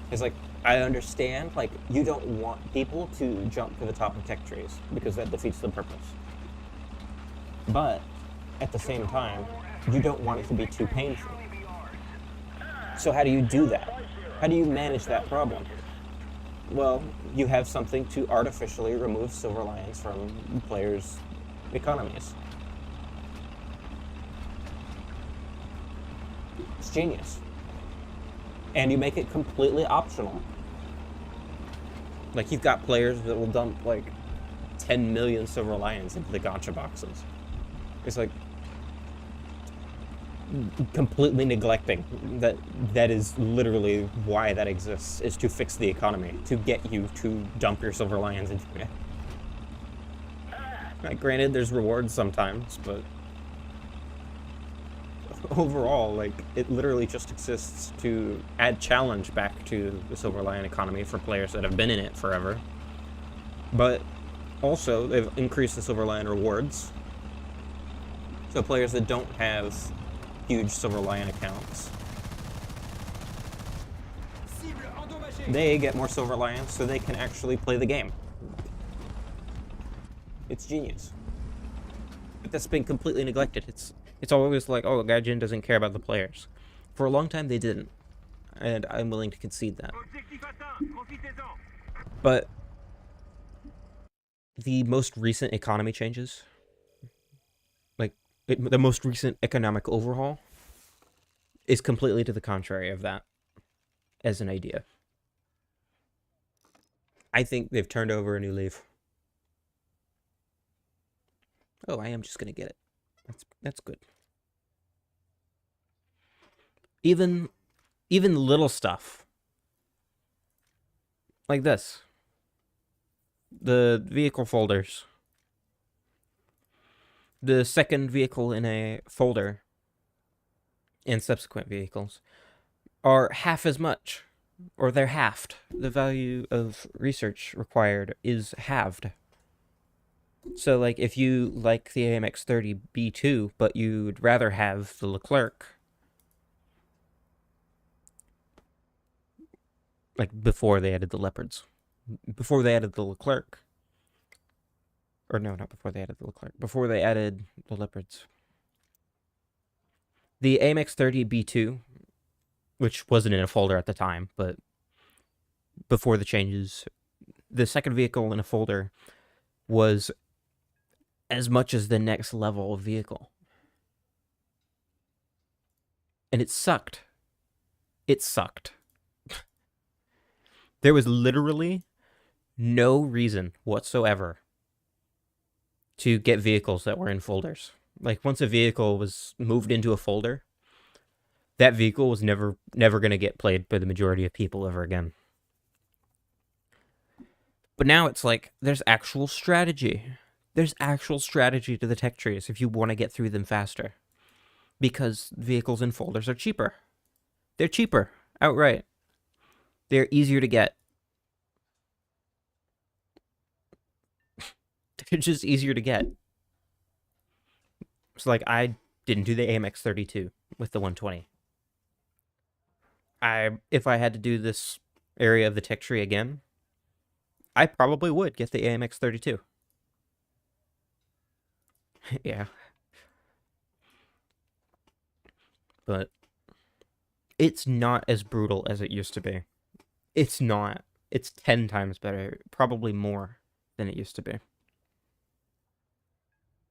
It's like, I understand, like, you don't want people to jump to the top of tech trees because that defeats the purpose. But at the same time, you don't want it to be too painful. So how do you do that? How do you manage that problem? Well, you have something to artificially remove silver lions from players' economies. It's genius. And you make it completely optional. Like, you've got players that will dump, like, 10 million silver lions into the gotcha boxes. It's like completely neglecting that is literally why that exists, is to fix the economy, to get you to dump your silver lions into it. Like, granted, there's rewards sometimes, but overall, like, it literally just exists to add challenge back to the silver lion economy for players that have been in it forever. But also, they've increased the silver lion rewards. So players that don't have huge silver lion accounts, they get more silver lions so they can actually play the game. It's genius. But that's been completely neglected. It's always like, oh, Gaijin doesn't care about the players. For a long time they didn't. And I'm willing to concede that. But the most recent economy changes, like the most recent economic overhaul, is completely to the contrary of that as an idea. I think they've turned over a new leaf. Oh, I am just gonna get it. That's good. Even little stuff like this. The vehicle folders. The second vehicle in a folder and subsequent vehicles are half as much, or they're halved. The value of research required is halved. So, like, if you like the AMX-30 B2, but you'd rather have the Leclerc, like, before they added the Leopards, before they added the Leclerc, Or no, not before they added the Leclerc. Before they added the Leopards. The AMX 30 B2, which wasn't in a folder at the time, but before the changes, the second vehicle in a folder was as much as the next level of vehicle. And it sucked. It sucked. There was literally no reason whatsoever to get vehicles that were in folders. Like, once a vehicle was moved into a folder, that vehicle was never going to get played by the majority of people ever again. But now it's like, there's actual strategy. There's actual strategy to the tech trees if you want to get through them faster. Because vehicles in folders are cheaper. They're cheaper, outright. They're easier to get. They're just easier to get. So, like, I didn't do the AMX 32 with the 120. If I had to do this area of the tech tree again, I probably would get the AMX 32. Yeah. But it's not as brutal as it used to be. It's not. It's 10 times better, probably more than it used to be.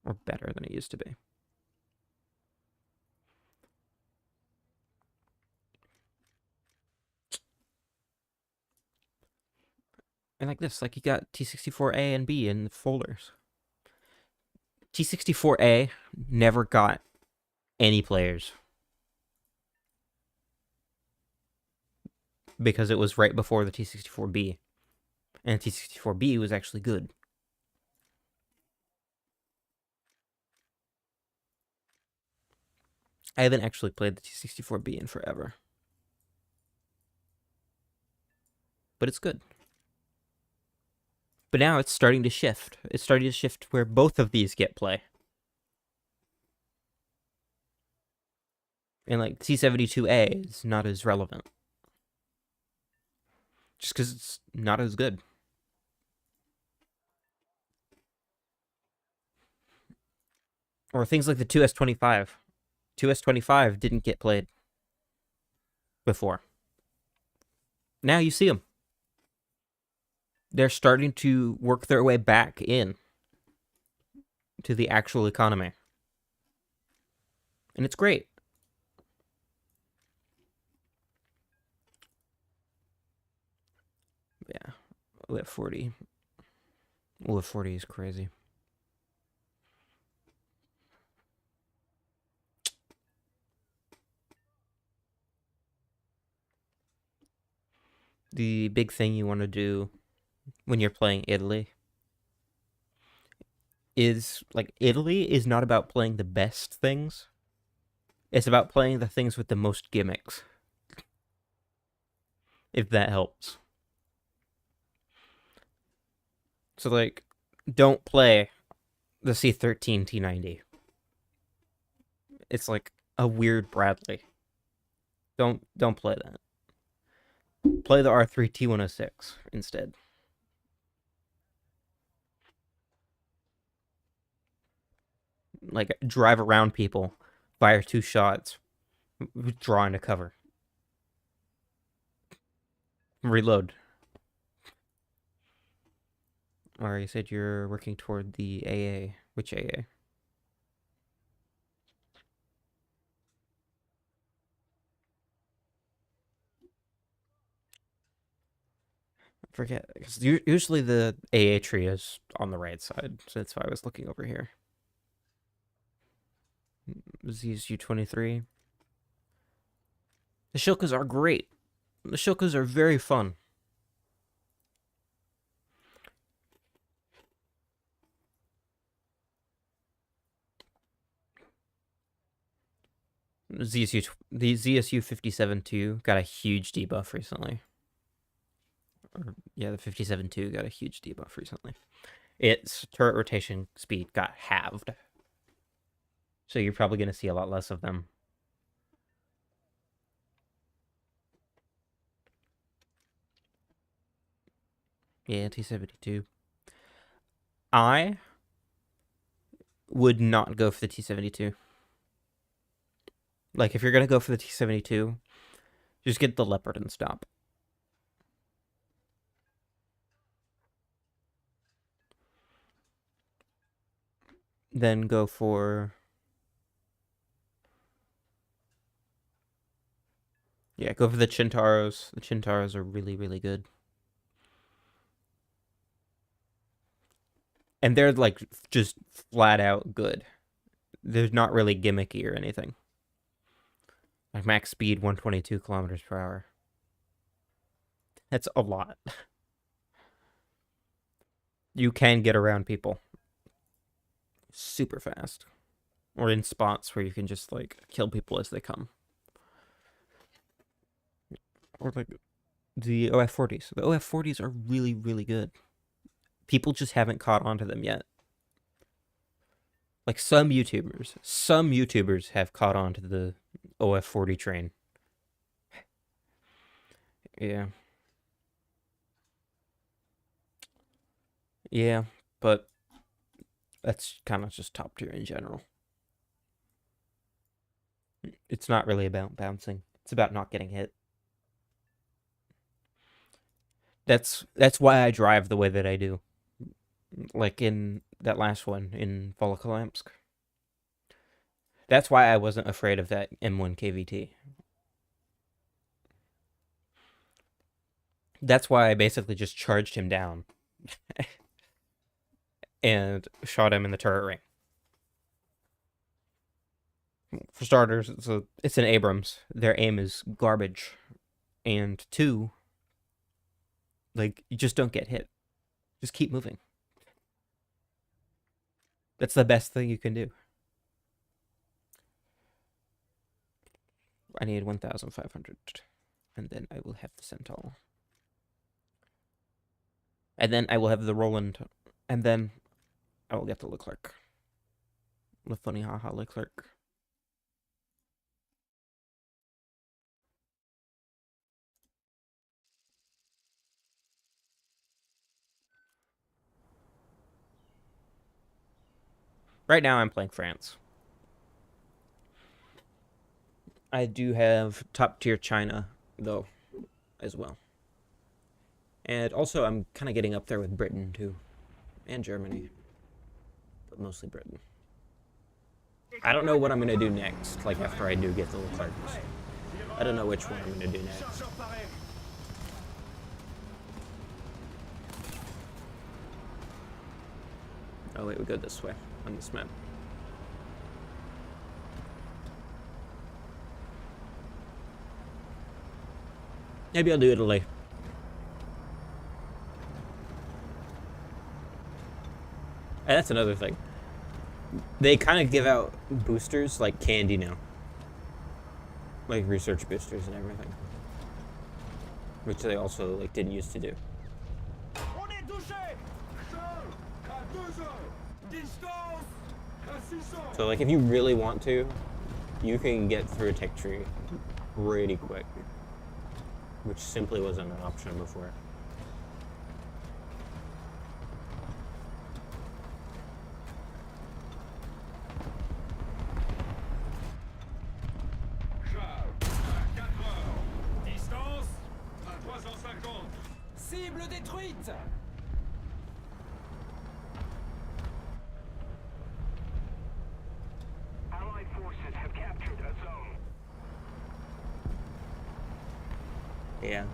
Or better than it used to be. And like this, like, you got T64A and B in the folders. T64A never got any players. Because it was right before the T64B. And T64B was actually good. I haven't actually played the T64B in forever. But it's good. But now it's starting to shift. It's starting to shift where both of these get play. And like T72A is not as relevant. Just because it's not as good. Or things like the 2S25. 2S25 didn't get played before. Now you see them. They're starting to work their way back in to the actual economy. And it's great. Yeah. OF 40. OF 40 is crazy. The big thing you want to do when you're playing Italy is, like, Italy is not about playing the best things. It's about playing the things with the most gimmicks. If that helps. So, like, don't play the C13 T90. It's like a weird Bradley. Don't play that. Play the R3 T106 instead. Like, drive around people, fire 2 shots, draw into cover. Reload. Or you said you're working toward the AA. Which AA? I forget. Because usually the AA tree is on the right side, so that's why I was looking over here. ZSU-23. The Shilkas are great. The Shilkas are very fun. The ZSU 57-2 got a huge debuff recently. Or, yeah, the 57-2 got a huge debuff recently. Its turret rotation speed got halved. So you're probably going to see a lot less of them. Yeah, T72. I would not go for the T-72. Like, if you're gonna go for the T-72, just get the Leopard and stop. Then go for... Yeah, go for the Chintaros. The Chintaros are really, really good. And they're, like, just flat out good. They're not really gimmicky or anything. Like, max speed, 122 kilometers per hour. That's a lot. You can get around people super fast. Or in spots where you can just, like, kill people as they come. Or, like, the OF-40s. The OF-40s are really, really good. People just haven't caught on to them yet. Like, some YouTubers have caught on to the OF-40 train. Yeah. Yeah, but that's kind of just top tier in general. It's not really about bouncing. It's about not getting hit. That's why I drive the way that I do. Like in that last one in Volokholamsk. That's why I wasn't afraid of that M1 KVT. That's why I basically just charged him down. And shot him in the turret ring. For starters, it's an Abrams. Their aim is garbage. And two, like, you just don't get hit. Just keep moving. That's the best thing you can do. I need 1,500. And then I will have the Santal. And then I will have the Roland. And then I will get the Leclerc. The funny haha Leclerc. Right now I'm playing France. I do have top tier China, though, as well. And also I'm kind of getting up there with Britain, too. And Germany. But mostly Britain. I don't know what I'm going to do next, like after I do get the Leclerc. I don't know which one I'm going to do next. Oh wait, we go this way on this map. Maybe I'll do Italy. And that's another thing. They kind of give out boosters like candy now. Like research boosters and everything. Which they also like didn't used to do. So like if you really want to, you can get through a tech tree pretty quick. Which simply wasn't an option before. Cible détruite! Allied forces have captured a zone. Yeah.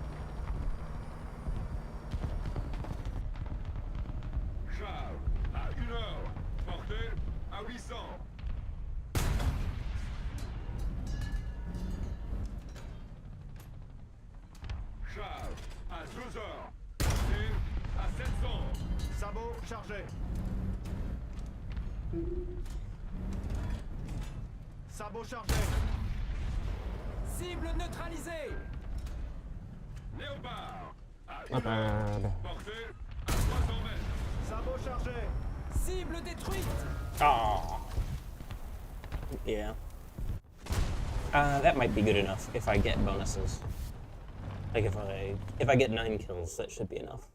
Charles, à 1 heure, portée à 800. Charles, à 2 heures, portée à 700. Sabot chargé. Sabot chargé. Cible neutralisée! Léopard, à 1 Not heure, bad. portée à 300 mètres. Sabot chargé. Cible détruite! Oh. Yeah. That might be good enough if I get bonuses. Like if I get 9 kills, that should be enough.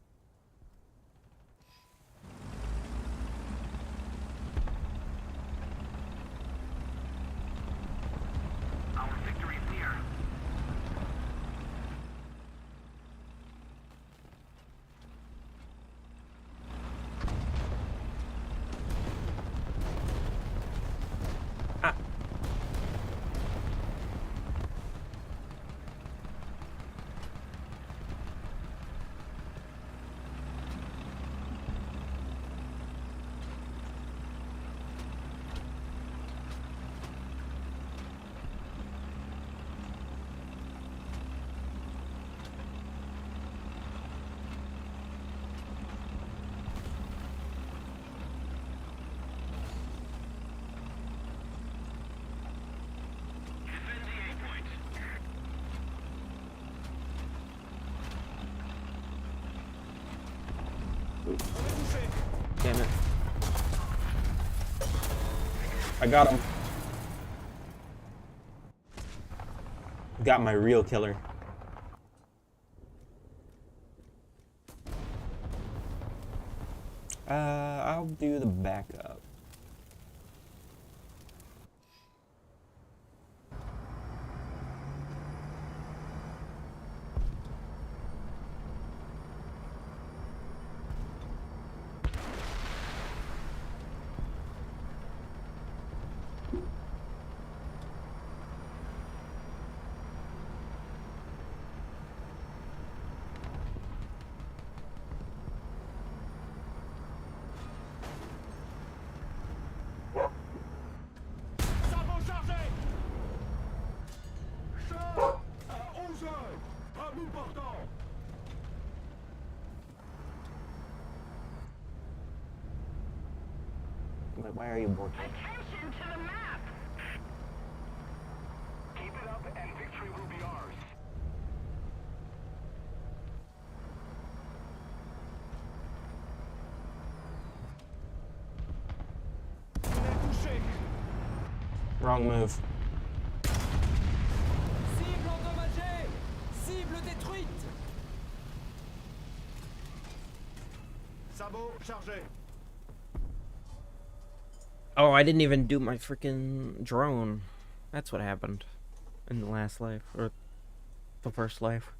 I got him. Got my real killer. I'll do the backup. Sabot chargé. Char à 11 heures. À bout portant. Wait, why are you working? Attention to the map! Keep it up and victory will be ours. On est touché. Wrong move. Cible endommagée. Cible détruite. Sabot chargé. Oh, I didn't even do my freaking drone. That's what happened in the last life, or the first life.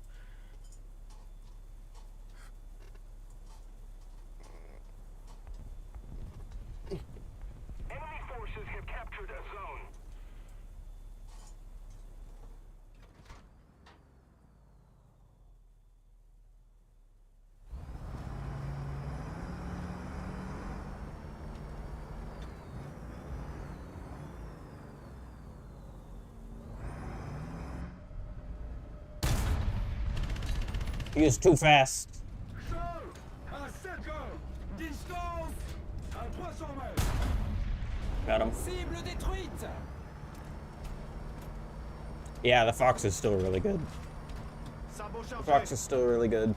Enemy forces have captured a zone. He is too fast. Char à 7 heures. Distance à 300 mètres. Got him. Cible détruite. Yeah, the Fox is still really good. Sabot The chargé. Fox is still really good.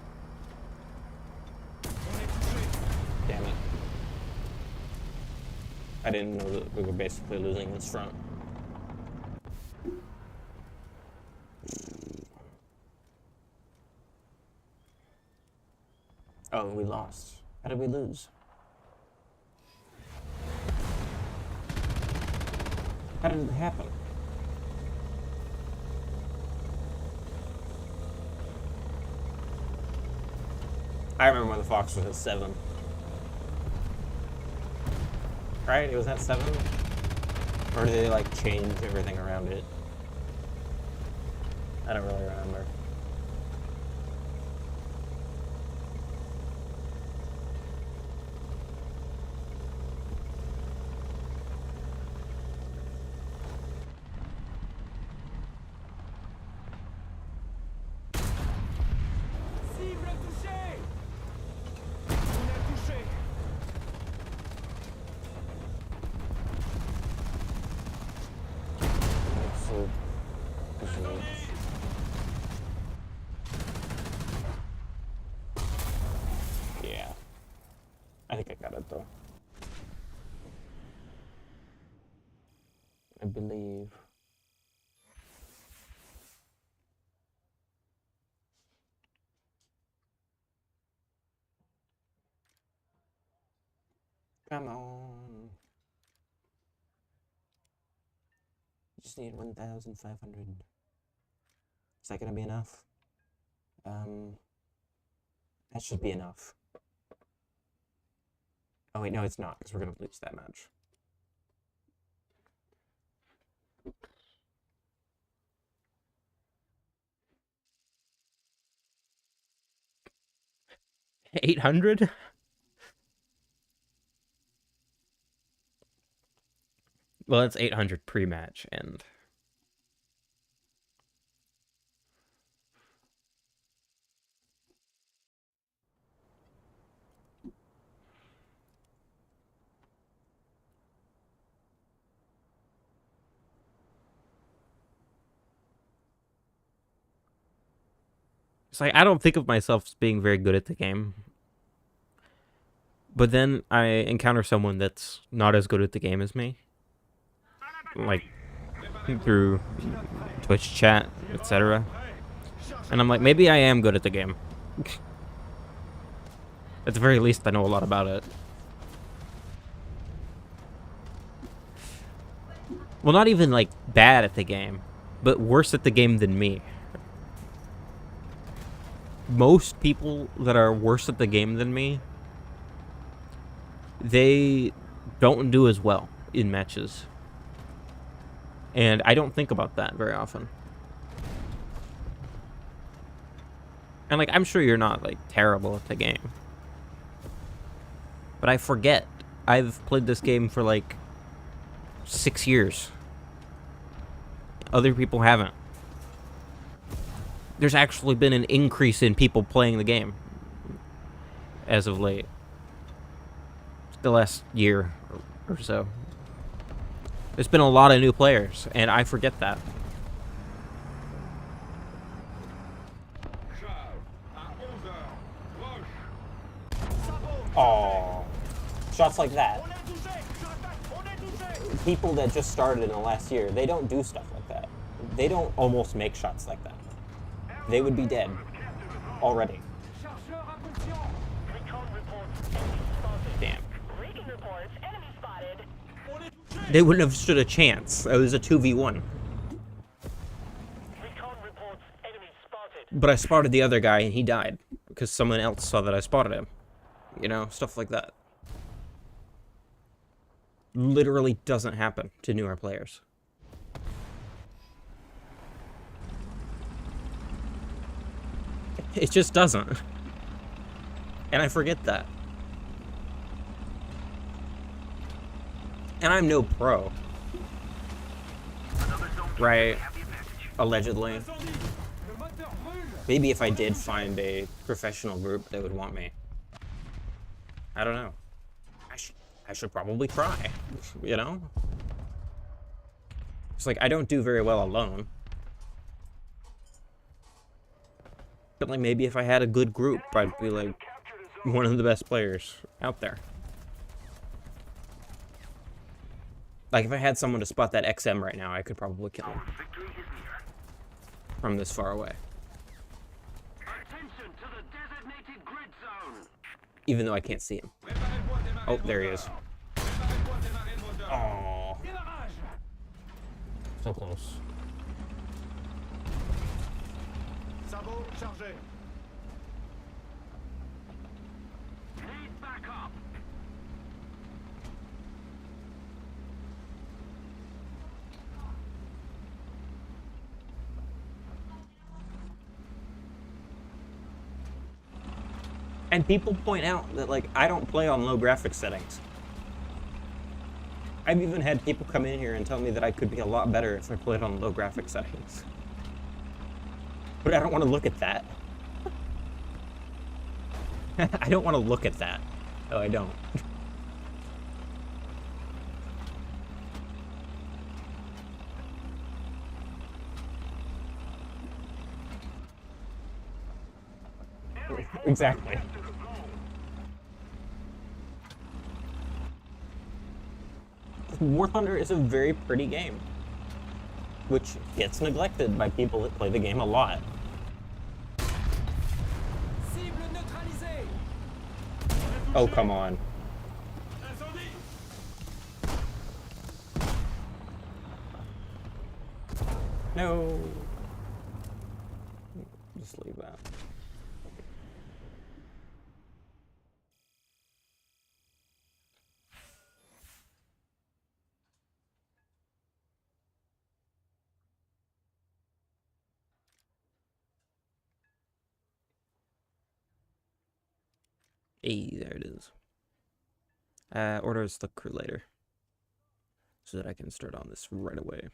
On est touché. Damn it. I didn't know that we were basically losing this front. Oh, we lost. How did we lose? How did it happen? I remember when the Fox was at 7. Right? It was at 7? Or did they like change everything around it? I don't really remember. Cible touchée. On est touché. So, yeah. I think I got it though. I believe. Come on. Just need 1,500. Is that gonna be enough? That should be enough. Oh wait, no, it's not, because we're gonna lose that match. $800? Well, it's 800 pre-match, and it's like I don't think of myself as being very good at the game. But then I encounter someone that's not as good at the game as me. like through Twitch chat, etc. And I'm like, maybe I am good at the game. At the very least, I know a lot about it. Well, not even like bad at the game, but worse at the game than me. Most people that are worse at the game than me, they don't do as well in matches. And I don't think about that very often. And like, I'm sure you're not like terrible at the game. But I forget. I've played this game for like 6 years. Other people haven't. There's actually been an increase in people playing the game as of late. The last year or so. There's been a lot of new players, and I forget that. Oh, shots like that. People that just started in the last year, they don't do stuff like that. They don't almost make shots like that. They would be dead already. Chargeur à position. Recon reports enemy spotted. Damn. Recon reports enemy spotted. They wouldn't have stood a chance. It was a 2v1. Recon reports enemy spotted. But I spotted the other guy, and he died. Because someone else saw that I spotted him. You know, stuff like that. Literally doesn't happen to newer players. It just doesn't. And I forget that. And I'm no pro. Right? Allegedly. Le moteur brûle. Maybe if I did find a professional group, they would want me. I don't know. I should probably try, you know? It's like, I don't do very well alone. But like, maybe if I had a good group, I'd be like one of the best players out there. Like, if I had someone to spot that XM right now, I could probably kill him from this far away. Attention to the designated grid zone. Even though I can't see him. Oh, there he is. Oh, Démarrage. so close. Sabot chargé. Need backup. And people point out that, like, I don't play on low graphics settings. I've even had people come in here and tell me that I could be a lot better if I played on low graphics settings. But I don't want to look at that. I don't want to look at that. No, I don't. Exactly. War Thunder is a very pretty game, which gets neglected by people that play the game a lot. Cible neutralisée. Oh, come on. Incendie. No. Just leave that. Hey, there it is. Orders the crew later. So that I can start on this right away.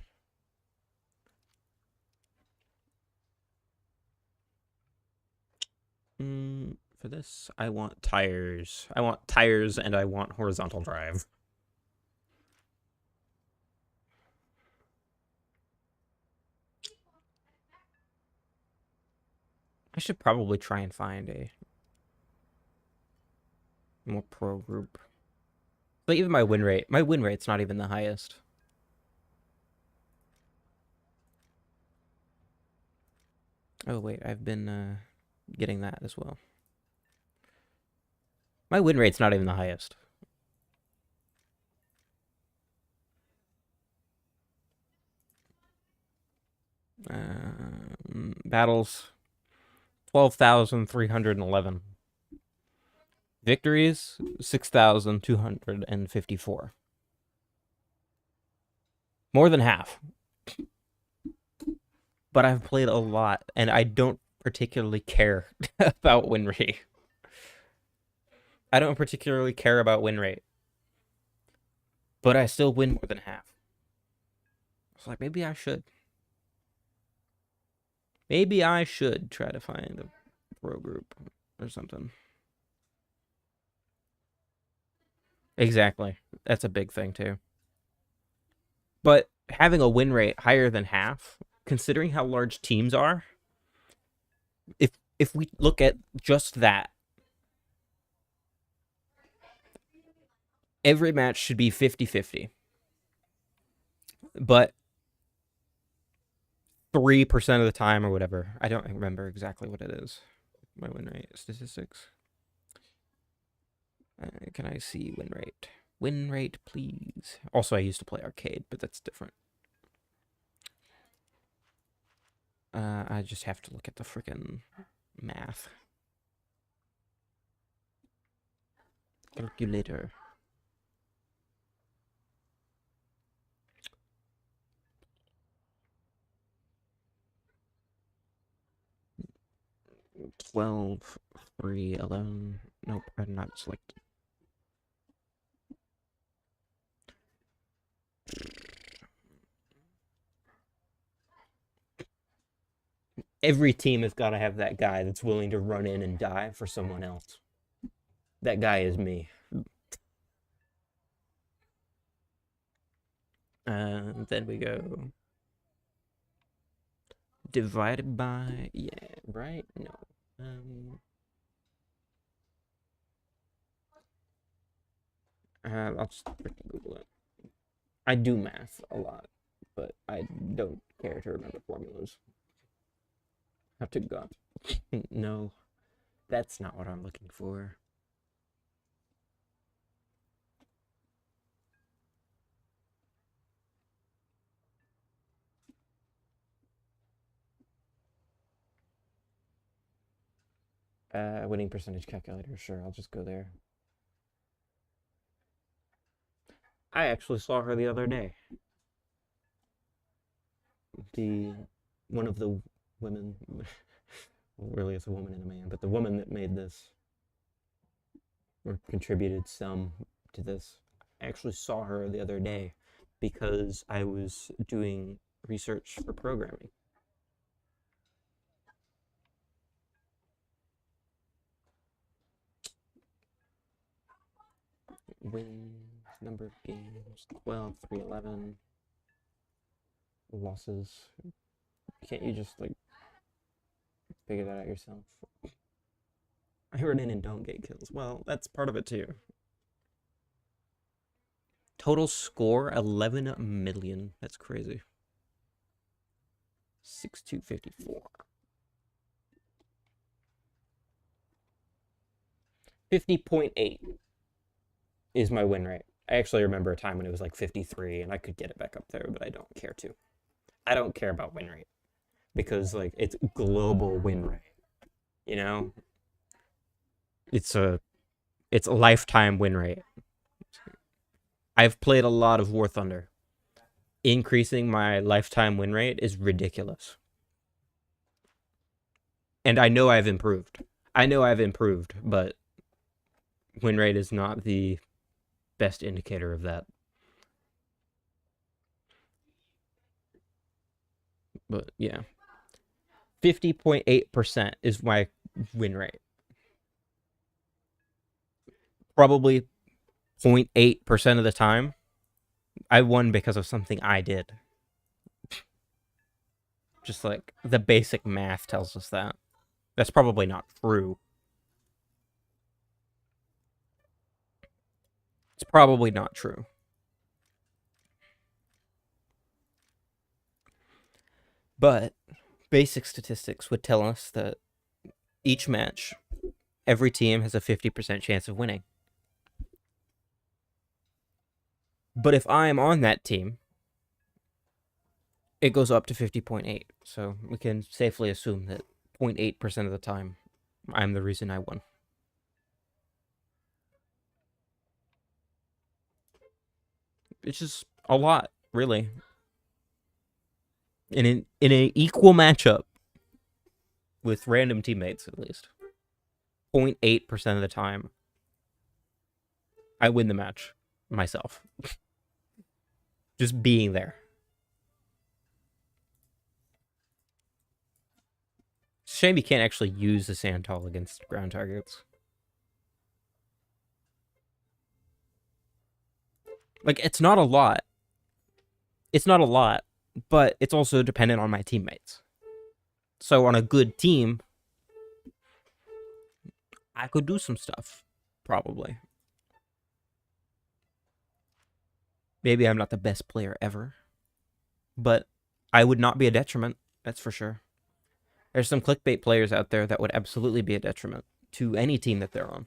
For this, I want tires. I want tires and I want horizontal drive. I should probably try and find a more pro group. But even my win rate's not even the highest. Oh, wait, I've been getting that as well. My win rate's not even the highest. Battles, 12,311. Victories, 6,254. More than half. But I've played a lot, and I don't particularly care about win rate. I don't particularly care about win rate. But I still win more than half. It's like, maybe I should. Maybe I should try to find a pro group or something. Exactly. That's a big thing, too. But having a win rate higher than half, considering how large teams are, if we look at just that, every match should be 50-50. But 3% of the time or whatever, I don't remember exactly what it is. My win rate statistics. Can I see win rate? Win rate, please. Also, I used to play arcade, but that's different. I just have to look at the freaking math. Calculator. $12, $3, $11. Nope, I'm not selected. Every team has got to have that guy that's willing to run in and die for someone else. That guy is me. Then we go divided by, yeah, right? No. I'll just Google it. I do math a lot, but I don't care to remember formulas. Have to gut. No, that's not what I'm looking for. Winning percentage calculator. Sure, I'll just go there. I actually saw her the other day. One of the women, well, really it's a woman and a man, but the woman that made this or contributed some to this, I actually saw her the other day because I was doing research for programming. Wins, number of games, 12, 3, 11. Losses. Can't you just, like, figure that out yourself? I run in and don't get kills. Well, that's part of it, too. Total score, 11 million. That's crazy. 6,254. 50.8 is my win rate. I actually remember a time when it was like 53 and I could get it back up there, but I don't care to. I don't care about win rate because, like, it's global win rate. You know? It's a lifetime win rate. I've played a lot of War Thunder. Increasing my lifetime win rate is ridiculous. And I know I've improved. But win rate is not the best indicator of that. But yeah. 50.8% is my win rate. Probably 0.8% of the time, I won because of something I did. Just like the basic math tells us that. That's probably not true. It's probably not true. But basic statistics would tell us that each match, every team has a 50% chance of winning. But if I am on that team, it goes up to 50.8. So we can safely assume that 0.8% of the time, I'm the reason I won. Which is a lot, really. In an equal matchup with random teammates, at least, 0.8% of the time, I win the match myself. Just being there. It's a shame you can't actually use the Santal against ground targets. Like, it's not a lot. It's not a lot, but it's also dependent on my teammates. So on a good team, I could do some stuff, probably. Maybe I'm not the best player ever, but I would not be a detriment, that's for sure. There's some clickbait players out there that would absolutely be a detriment to any team that they're on.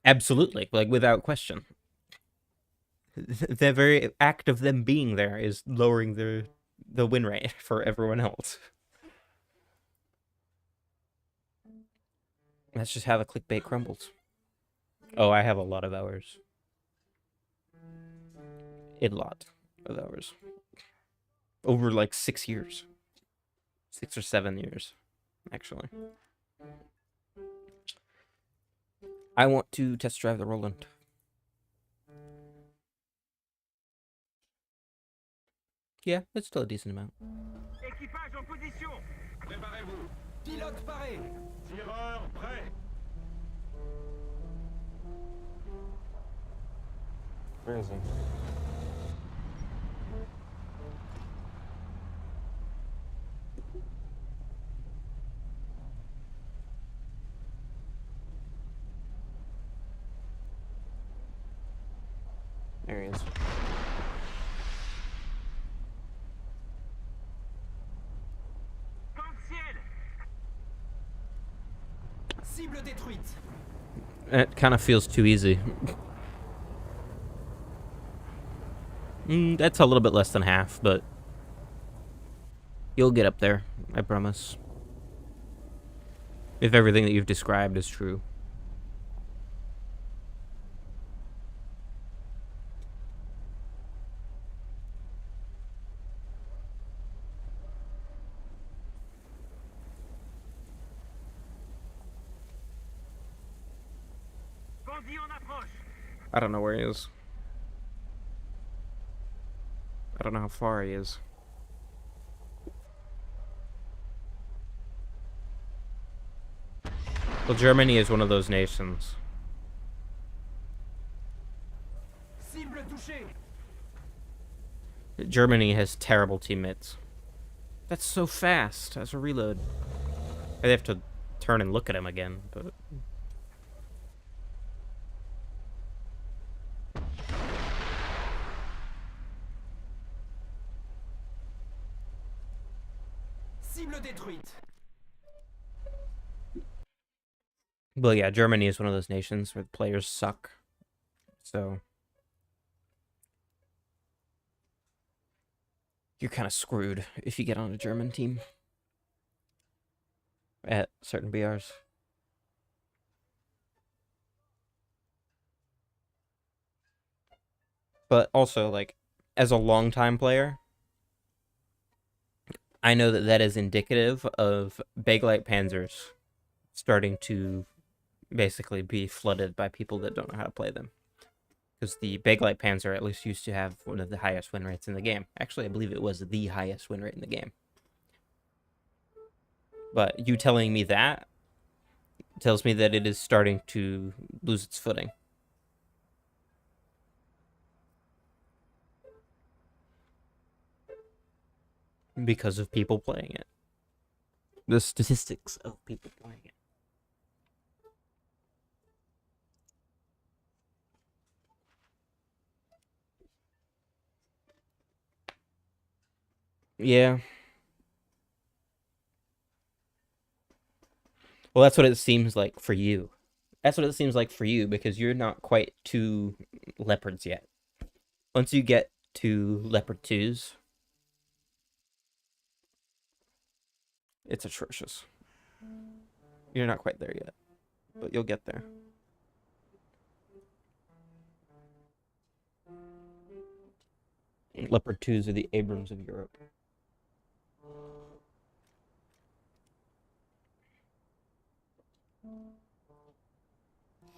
Absolutely, like without question. The very act of them being there is lowering the win rate for everyone else. That's just how the clickbait crumbles. Oh, I have a lot of hours. A lot of hours. Over like 6 years. 6 or 7 years, actually. I want to test drive the Roland. Yeah, that's still a decent amount. Équipage en position. Préparez-vous. Pilote paré. Tireur prêt. Where is he? There he is. Camp ciel. Cible détruite. It kind of feels too easy. That's a little bit less than half, but you'll get up there, I promise. If everything that you've described is true. Bandit en approche. I don't know where he is. I don't know how far he is. Well, Germany is one of those nations. Cible touchée. Germany has terrible teammates. That's so fast as a reload. I have to turn and look at him again, but... Cible détruite. Well, yeah, Germany is one of those nations where the players suck. So... you're kind of screwed if you get on a German team. At certain BRs. But also, like, as a longtime player, I know that that is indicative of Bakelite Panzers starting to basically be flooded by people that don't know how to play them. Because the Bakelite Panzer at least used to have one of the highest win rates in the game. Actually, I believe it was the highest win rate in the game. But you telling me that tells me that it is starting to lose its footing. Because of people playing it. The statistics of people playing it. Yeah. Well, that's what it seems like for you. That's what it seems like for you because you're not quite to leopards yet. Once you get to leopard twos, it's atrocious. You're not quite there yet, but you'll get there. Leopard twos are the Abrams of Europe.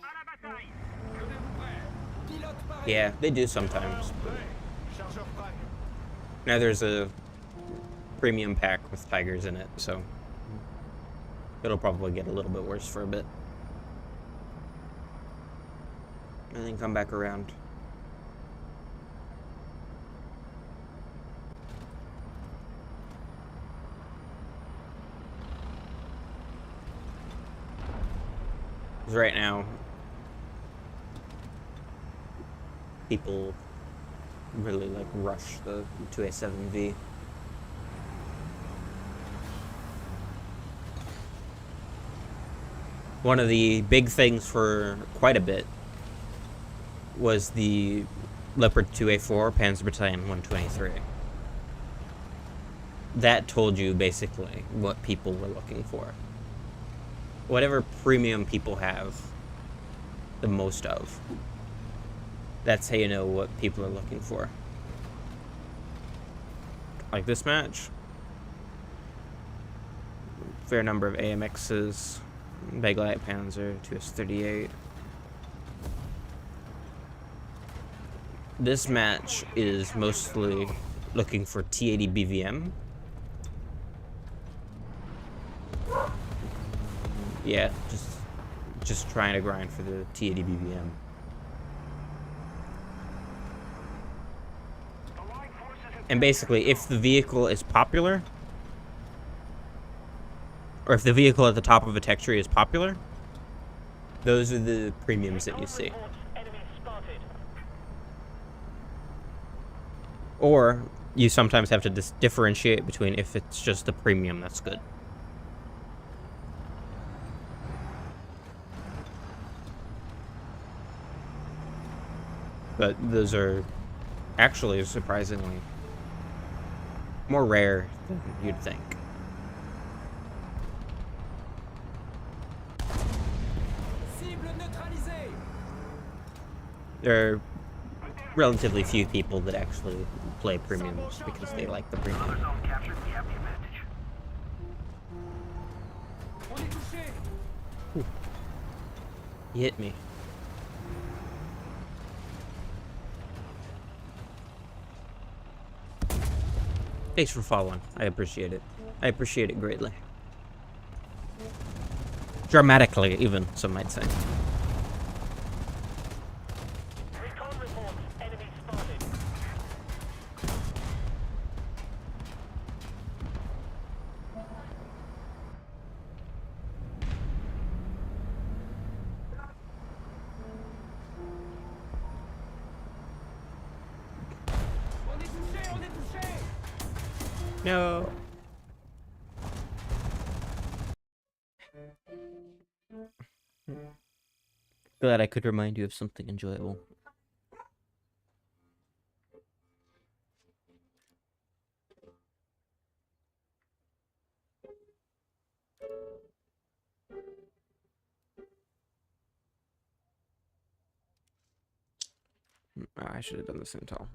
À la bataille. Pilote paré. Yeah, they do sometimes. But Chargeur prêt. now there's a premium pack with tigers in it, so it'll probably get a little bit worse for a bit. And then come back around. Because right now, people really like rush the 2A7V. One of the big things for quite a bit was the Leopard 2A4 Panzer Battalion 123. That told you basically what people were looking for. Whatever premium people have the most of, that's how you know what people are looking for. Like this match, fair number of AMXs, Baglite Panzer, 2S38. This match is mostly looking for T80 BVM. Yeah, just trying to grind for the T80 BVM. And basically, if the vehicle is popular, or if the vehicle at the top of a tech tree is popular, those are the premiums that you see. Enemy spotted. Or you sometimes have to differentiate between if it's just the premium that's good. But those are actually surprisingly more rare than you'd think. Cible neutralisée. There are relatively few people that actually play premiums because they like the premium. Zone captured. We have the advantage. On est touché. He hit me. Thanks for following. I appreciate it. I appreciate it greatly. Dramatically, even, some might say. Recon reports. Enemy spotted. On est touché. On est touché. No. Glad I could remind you of something enjoyable. I should have done the Santal.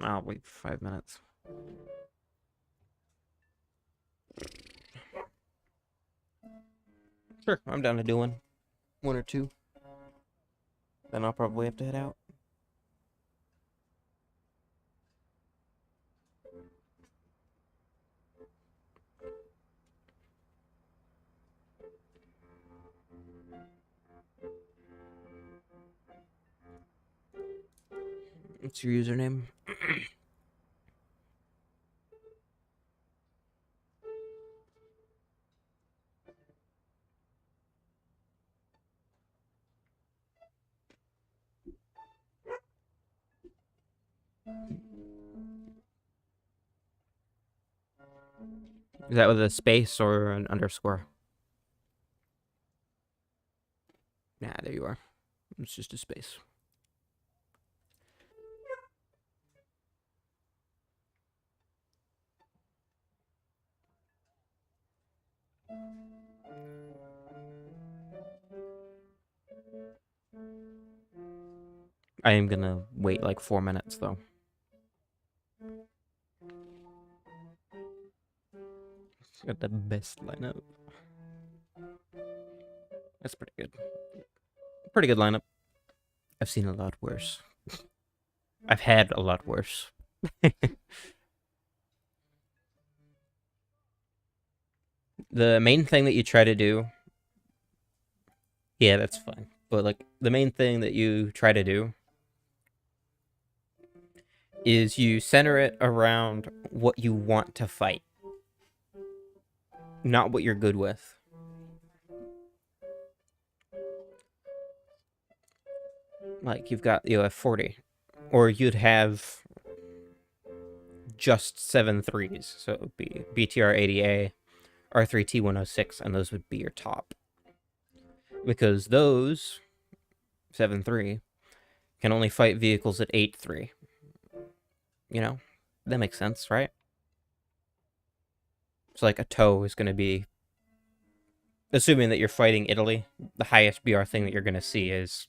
I'll wait for 5 minutes. Sure, I'm down to do one. One or two. Then I'll probably have to head out. What's your username? Is that with a space or an underscore? Nah, there you are. It's just a space. I am gonna wait like 4 minutes though. It's got the best lineup. That's pretty good. Pretty good lineup. I've seen a lot worse. I've had a lot worse. The main thing that you try to do, yeah, that's fine. But like the main thing that you try to do is you center it around what you want to fight, not what you're good with. Like you've got the OF-40, or you'd have just 7.3s, so it would be BTR-80A, R3T106, and those would be your top. Because those 7.3 can only fight vehicles at 8.3. You know, that makes sense, right? So like a tow is going to be, assuming that you're fighting Italy, the highest BR thing that you're going to see is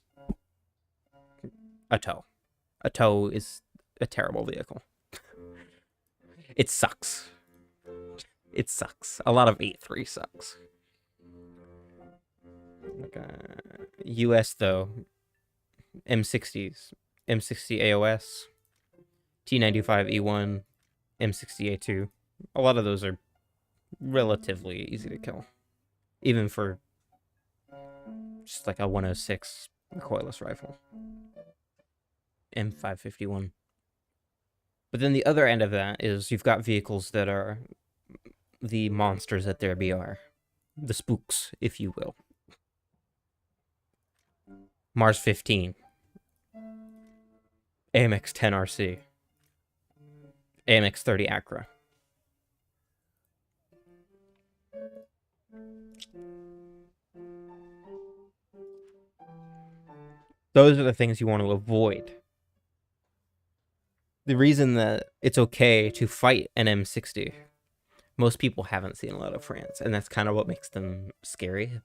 a tow. A tow is a terrible vehicle. It sucks. It sucks. A lot of 8.3 sucks. Like, US though, M60s, M60 AOS, T95 E1, M60 A2. A lot of those are relatively easy to kill, even for just like a 106 recoilless rifle. M551. But then the other end of that is you've got vehicles that are the monsters at their BR. The spooks, if you will. Mars 15. AMX 10 RC. AMX 30 Acra. Those are the things you want to avoid. The reason that it's okay to fight an M60, most people haven't seen a lot of France, and that's kind of what makes them scary,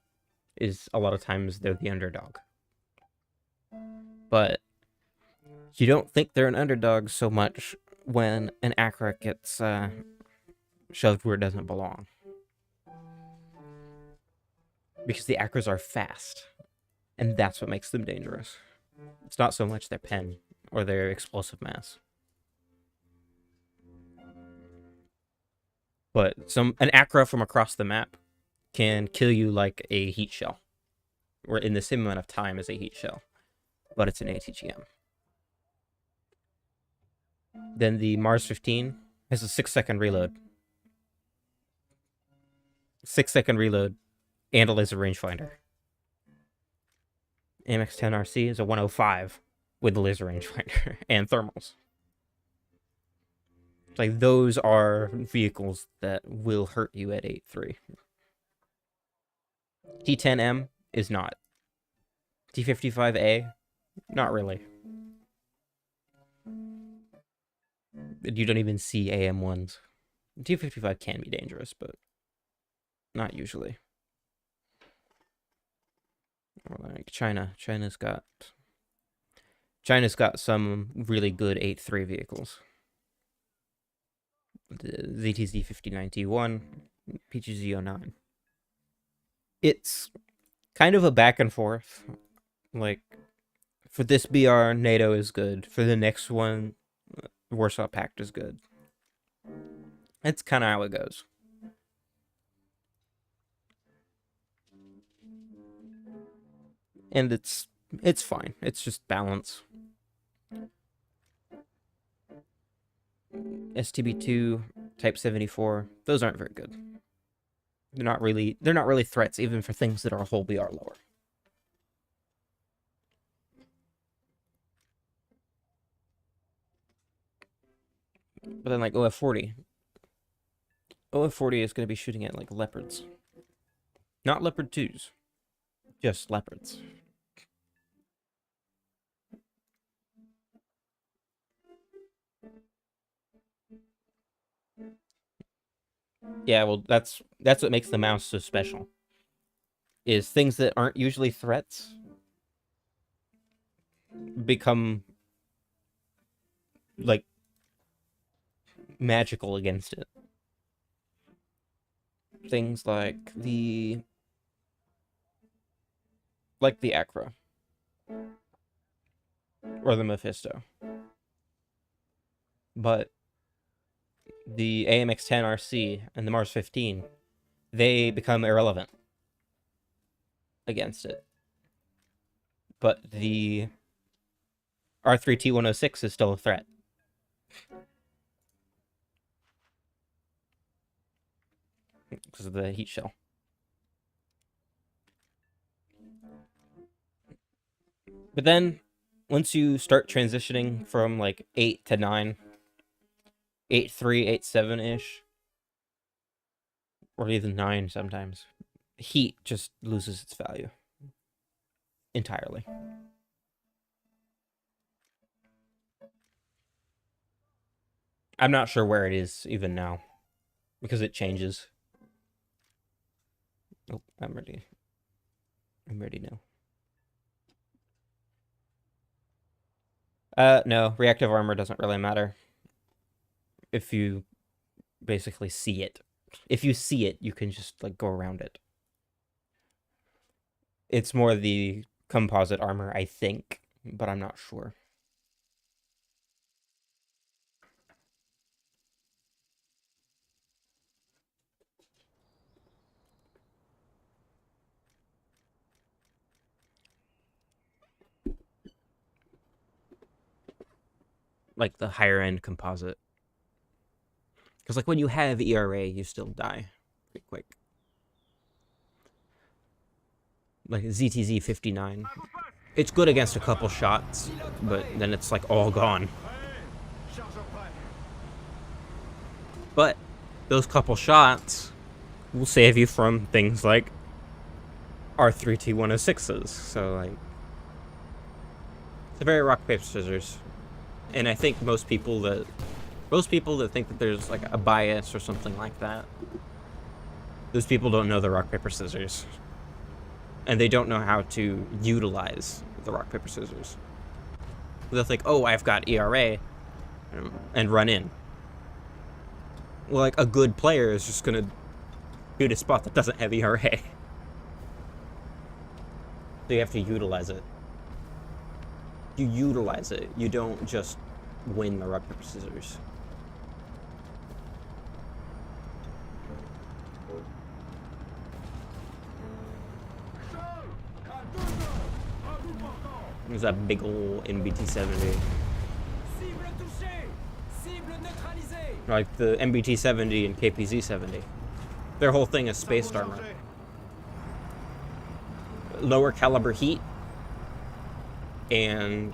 is a lot of times they're the underdog. But you don't think they're an underdog so much when an Acra gets shoved where it doesn't belong. Because the Acras are fast, and that's what makes them dangerous. It's not so much their pen or their explosive mass. But an Acra from across the map can kill you like a heat shell, or in the same amount of time as a heat shell, but it's an ATGM. Then the Mars 15 has a 6-second reload. 6-second reload and a laser rangefinder. AMX 10 RC is a 105 with the laser rangefinder and thermals. Like, those are vehicles that will hurt you at 8.3. T10M is not. T55A, not really. You don't even see AM1s. T55 can be dangerous, but not usually. Or like China. China's got some really good 8.3 vehicles. The ZTZ 59T1, PGZ09. It's kind of a back and forth. Like, for this BR, NATO is good. For the next one, Warsaw Pact is good. That's kind of how it goes. And it's fine. It's just balance. STB2, Type 74, those aren't very good. They're not really threats even for things that are a whole BR lower. But then like OF-40, OF40 is going to be shooting at like leopards. Not leopard 2s. Just leopards. Yeah, well, that's what makes the mouse so special. Is things that aren't usually threats become like magical against it. Things like the Acro or the Mephisto. But the AMX-10 RC and the Mars 15, they become irrelevant against it. But the R3T106 is still a threat. Because of the heat shell. But then, once you start transitioning from like 8 to 9, 8.3, 8.7-ish, or even 9 sometimes, heat just loses its value entirely. I'm not sure where it is even now, because it changes. Oh, I'm ready. I'm ready now. No, reactive armor doesn't really matter. If you basically see it. If you see it, you can just, like, go around it. It's more the composite armor, I think, but I'm not sure. Like, the higher-end composite. Because, like, when you have ERA, you still die pretty quick. Like, ZTZ 59. It's good against a couple shots, but then it's, like, all gone. But those couple shots will save you from things like R3T106s. So, like, it's a very rock, paper, scissors. And I think most people that think that there's like a bias or something like that, those people don't know the rock, paper, scissors. And they don't know how to utilize the rock, paper, scissors. They'll think, oh, I've got ERA, and run in. Well, like, a good player is just gonna shoot a spot that doesn't have ERA. So you have to utilize it. You utilize it. You don't just win the rock, paper, scissors. There's that big ol' MBT-70. Like the MBT-70 and KPZ-70. Their whole thing is spaced armor. Lower caliber heat and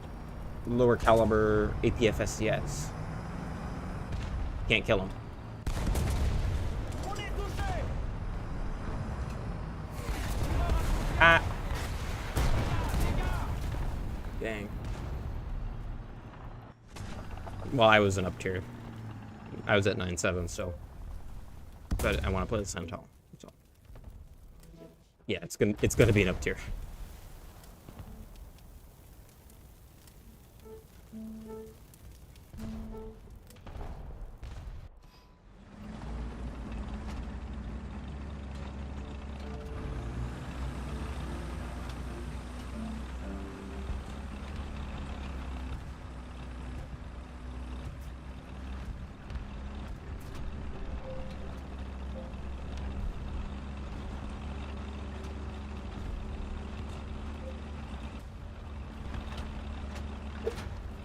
lower caliber APF-SCS. Can't kill them. Ah. Dang. Well, I was an up tier. I was at 9.7, so. But I want to play the Santal. So. Yeah, it's gonna be an up tier.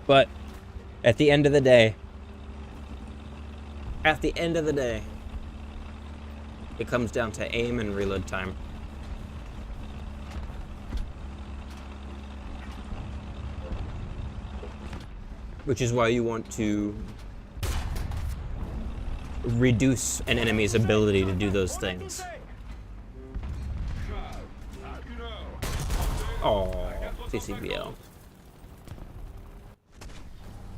But at the end of the day, it comes down to aim and reload time. Which is why you want to reduce an enemy's ability to do those things. Oh, CCBL.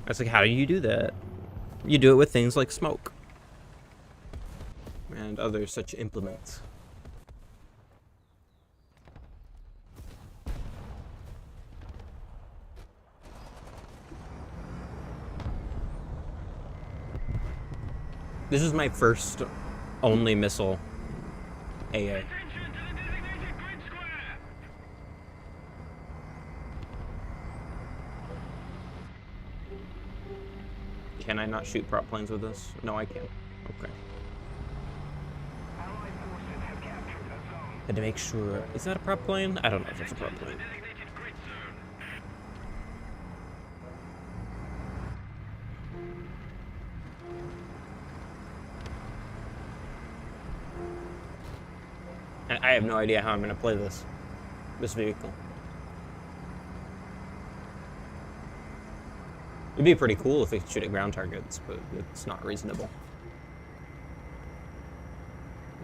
That's like, how do you do that? You do it with things like smoke and other such implements. This is my first only missile AA. Attention to the designated grid square! Can I not shoot prop planes with this? No, I can. Okay. Allied forces have captured a zone. Had to make sure. Is that a prop plane? I don't know if it's a prop plane. Designated grid zone. And I have no idea how I'm going to play this vehicle. It'd be pretty cool if we could shoot at ground targets, but it's not reasonable.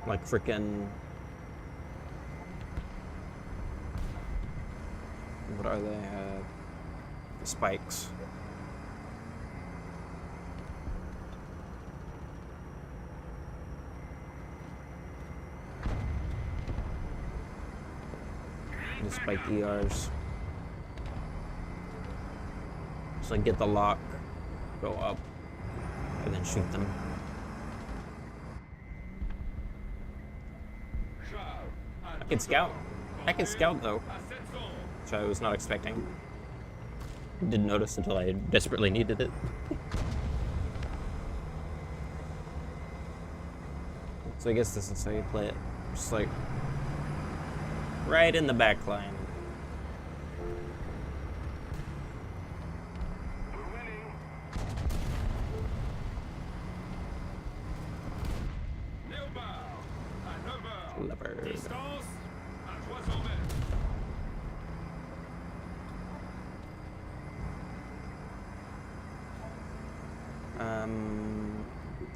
Like frickin'... What are they? Spikes. The spike ERs. Just like get the lock, go up, and then shoot them. I can scout. I can scout though, which I was not expecting. Didn't notice until I desperately needed it. So I guess this is how you play it. Just like right in the back line. We're winning. Léopard, à 9 heures. Leopard. Distance, à 300 mètres.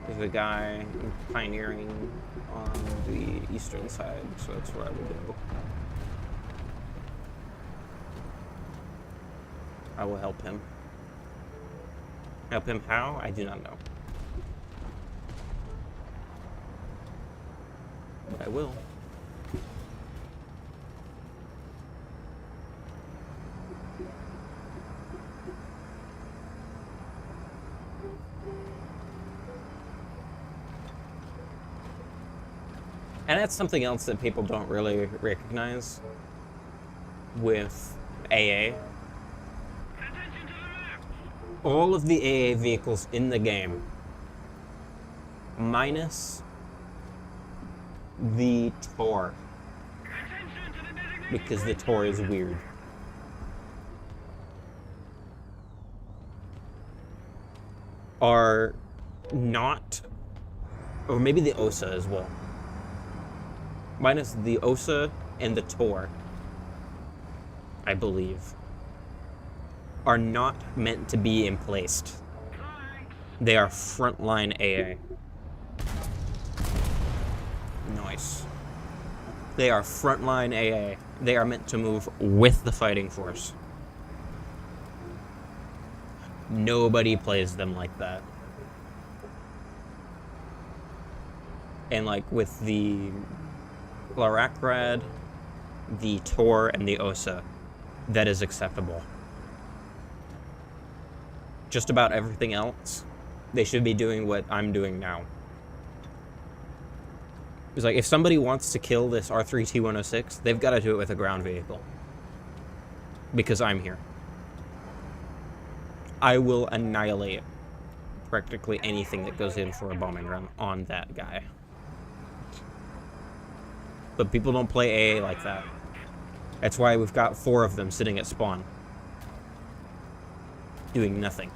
There's a guy pioneering on the eastern side, so that's where I would go. I will help him. Help him how? I do not know. But I will. And that's something else that people don't really recognize with AA. Attention to the left. All of the AA vehicles in the game, minus the Tor, Attention to the designated because the grid Tor is weird, are not, or maybe the OSA as well. Minus the OSA and the Tor, I believe, are not meant to be emplaced. They are frontline AA. Nice. They are frontline AA. They are meant to move with the fighting force. Nobody plays them like that. And like with the Larakrad, the Tor, and the OSA, that is acceptable. Just about everything else, they should be doing what I'm doing now. It's like, if somebody wants to kill this R3T106, they've got to do it with a ground vehicle. Because I'm here. I will annihilate practically anything that goes in for a bombing run on that guy. But people don't play AA like that. That's why we've got 4 of them sitting at spawn. Doing nothing.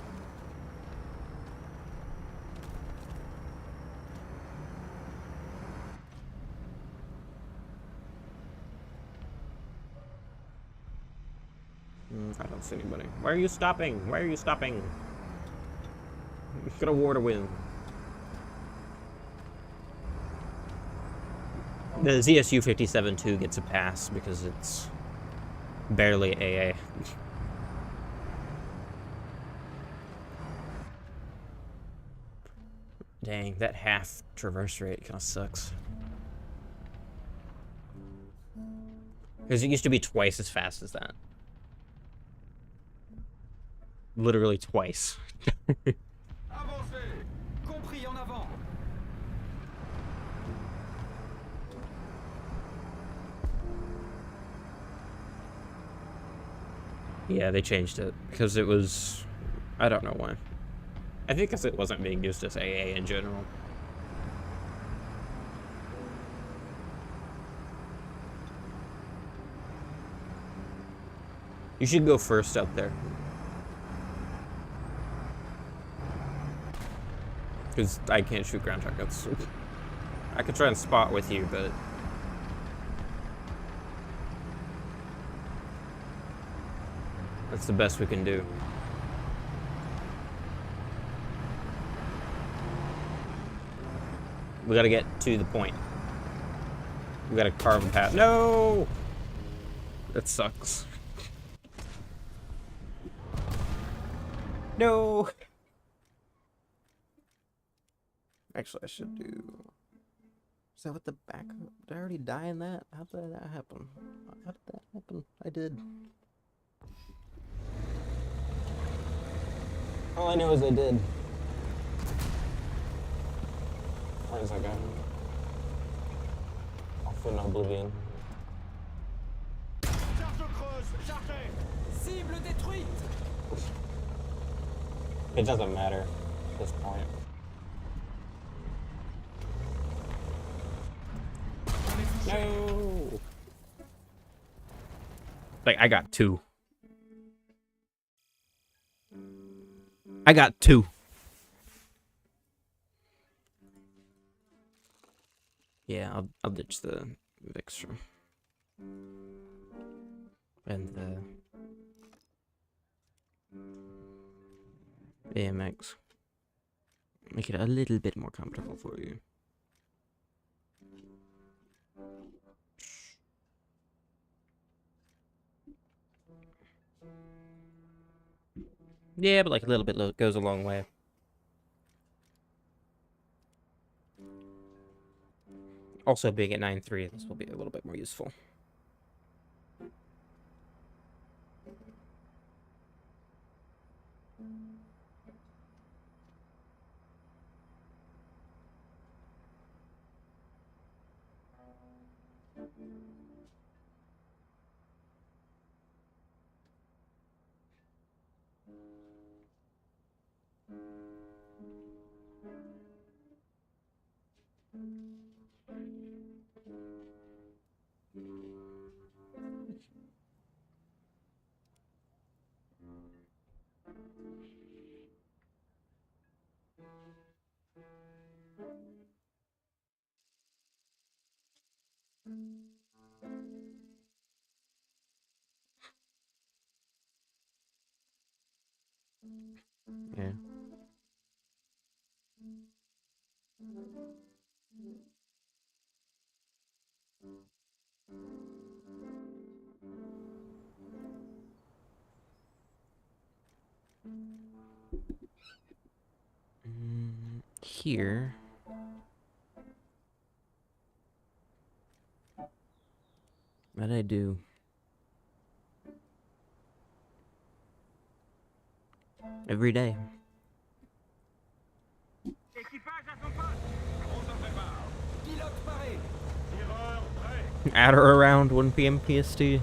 I don't see anybody. Why are you stopping? Why are you stopping? You've got a war to win. The ZSU 57-2 gets a pass because it's barely AA. Dang, that half traverse rate kind of sucks. Because it used to be twice as fast as that. Literally twice. Avancez. Compris, en avant. Yeah, they changed it because it was... I don't know why. I think because it wasn't being used as AA in general. You should go first out there. Because I can't shoot ground targets. I could try and spot with you, but... that's the best we can do. We gotta get to the point. We gotta carve a path. No! That sucks. No! Actually, I should do... is that what the back... did I already die in that? How did that happen? How did that happen? I did. All I know is I did. Where's that guy? Off in oblivion. Charge creuse. Chargez. Cible détruite. It doesn't matter at this point. No! Like, I got two. I got two. Yeah, I'll ditch the Vixtra. And the AMX. Make it a little bit more comfortable for you. Yeah, but like a little bit goes a long way. Also, being at 9.3, this will be a little bit more useful. Yeah. Here. What did I do? Every day. Équipage à son poste. On se prépare. Pilote paré. Tireur prêt. At or around 1 p.m. PST.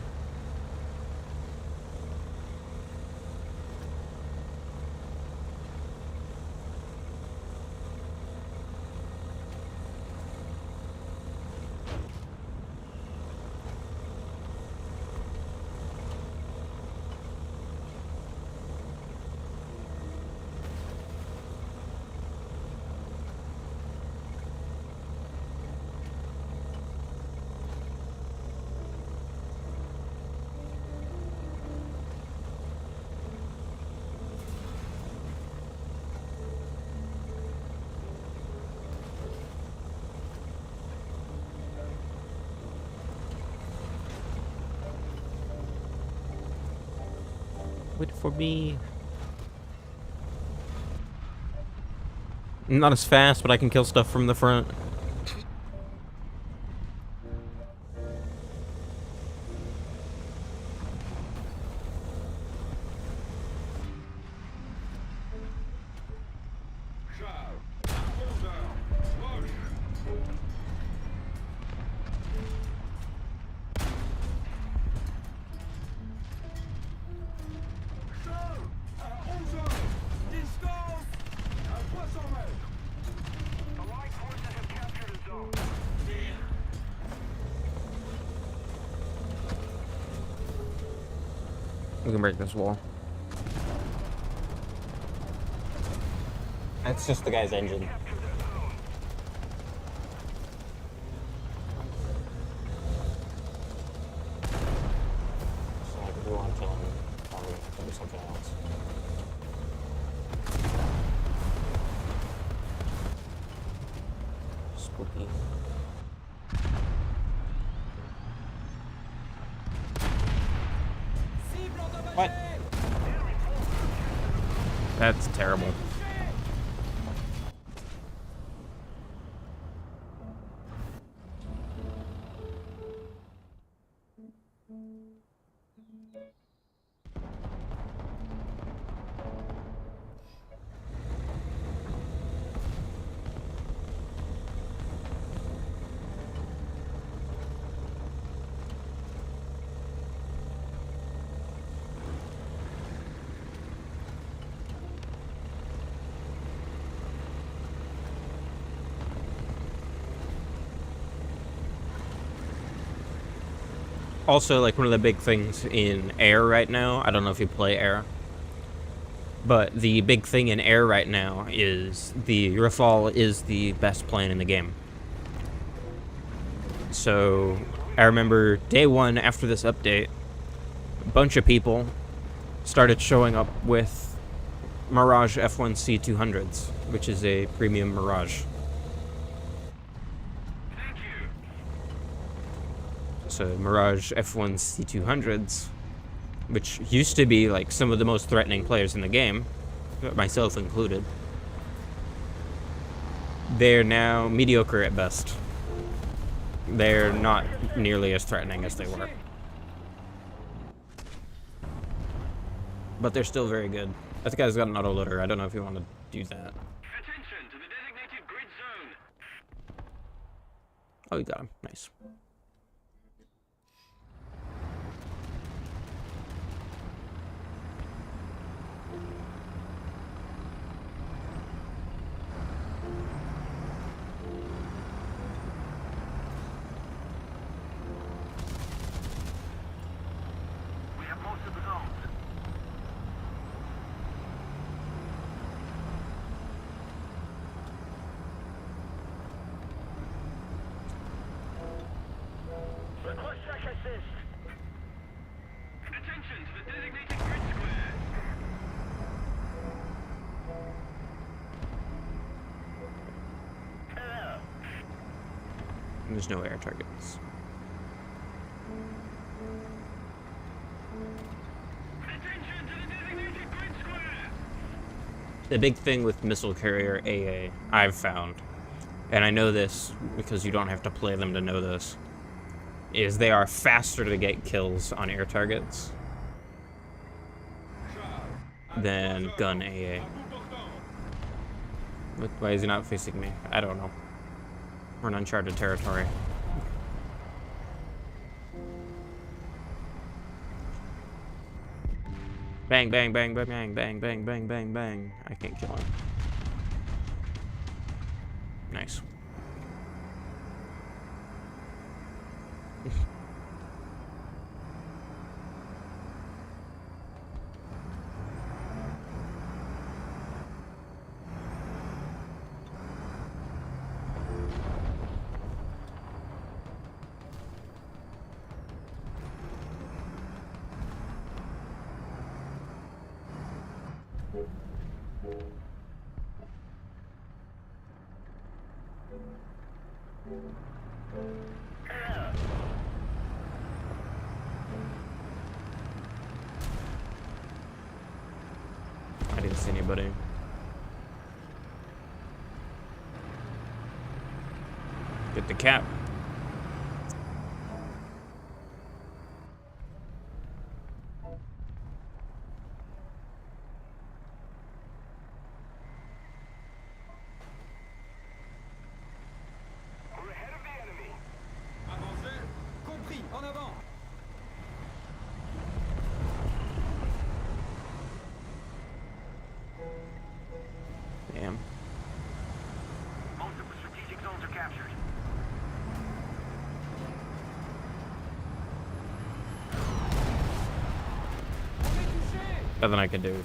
Wait for me. I'm not as fast, but I can kill stuff from the front. Charles, à 11 heures. Proche. Charles, à 11 heures. Distance à 300 mètres. The light forces have captured a zone. We can break this wall. That's just the guy's engine. Capture the zone. So like, if we want to kill him, probably have to do something else. Spooky. Cible endommagée. What? That's terrible. Also, like, one of the big things in air right now, I don't know if you play air, but the big thing in air right now is the Rafale is the best plane in the game. So, I remember day one after this update, a bunch of people started showing up with Mirage F1C200s, which is a premium Mirage. Thank you. So Mirage F1 C200s, which used to be like some of the most threatening players in the game, myself included, they're now mediocre at best. They're not nearly as threatening as they were. But they're still very good. That guy's got an autoloader. I don't know if you want to do that. Attention to the designated grid zone. Oh, you got him. Nice. We have most of the zones. Request track assist. Attention to the designated grid square. Hello. There's no air targets. Attention to the designated grid square. The big thing with missile carrier AA, I've found, and I know this because you don't have to play them to know this, is they are faster to get kills on air targets than gun AA. Why is he not facing me? I don't know. We're in uncharted territory. Bang, bang, bang, bang, bang, bang, bang, bang, bang, bang. I can't kill him. Nice. see anybody. Get the cap. We're ahead of the enemy. Avancez. Compris, en avant. Damn. Most of the strategic zones are captured. On est touché. Nothing I could do.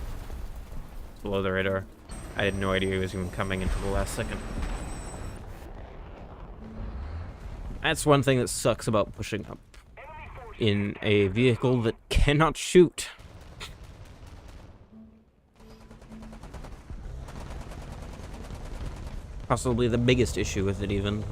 It's below the radar. I had no idea he was even coming until the last second. That's one thing that sucks about pushing up in a vehicle that cannot shoot. Possibly the biggest issue with it, even.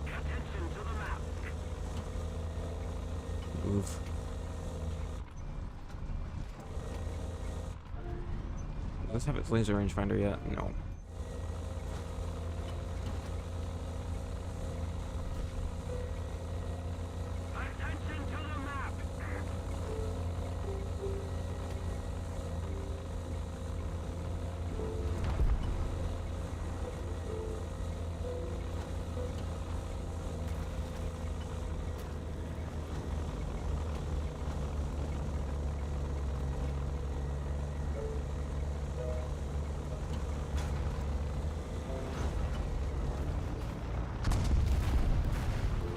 Attention to the map. Move. Does this have its laser rangefinder yet? No. Attention to the map.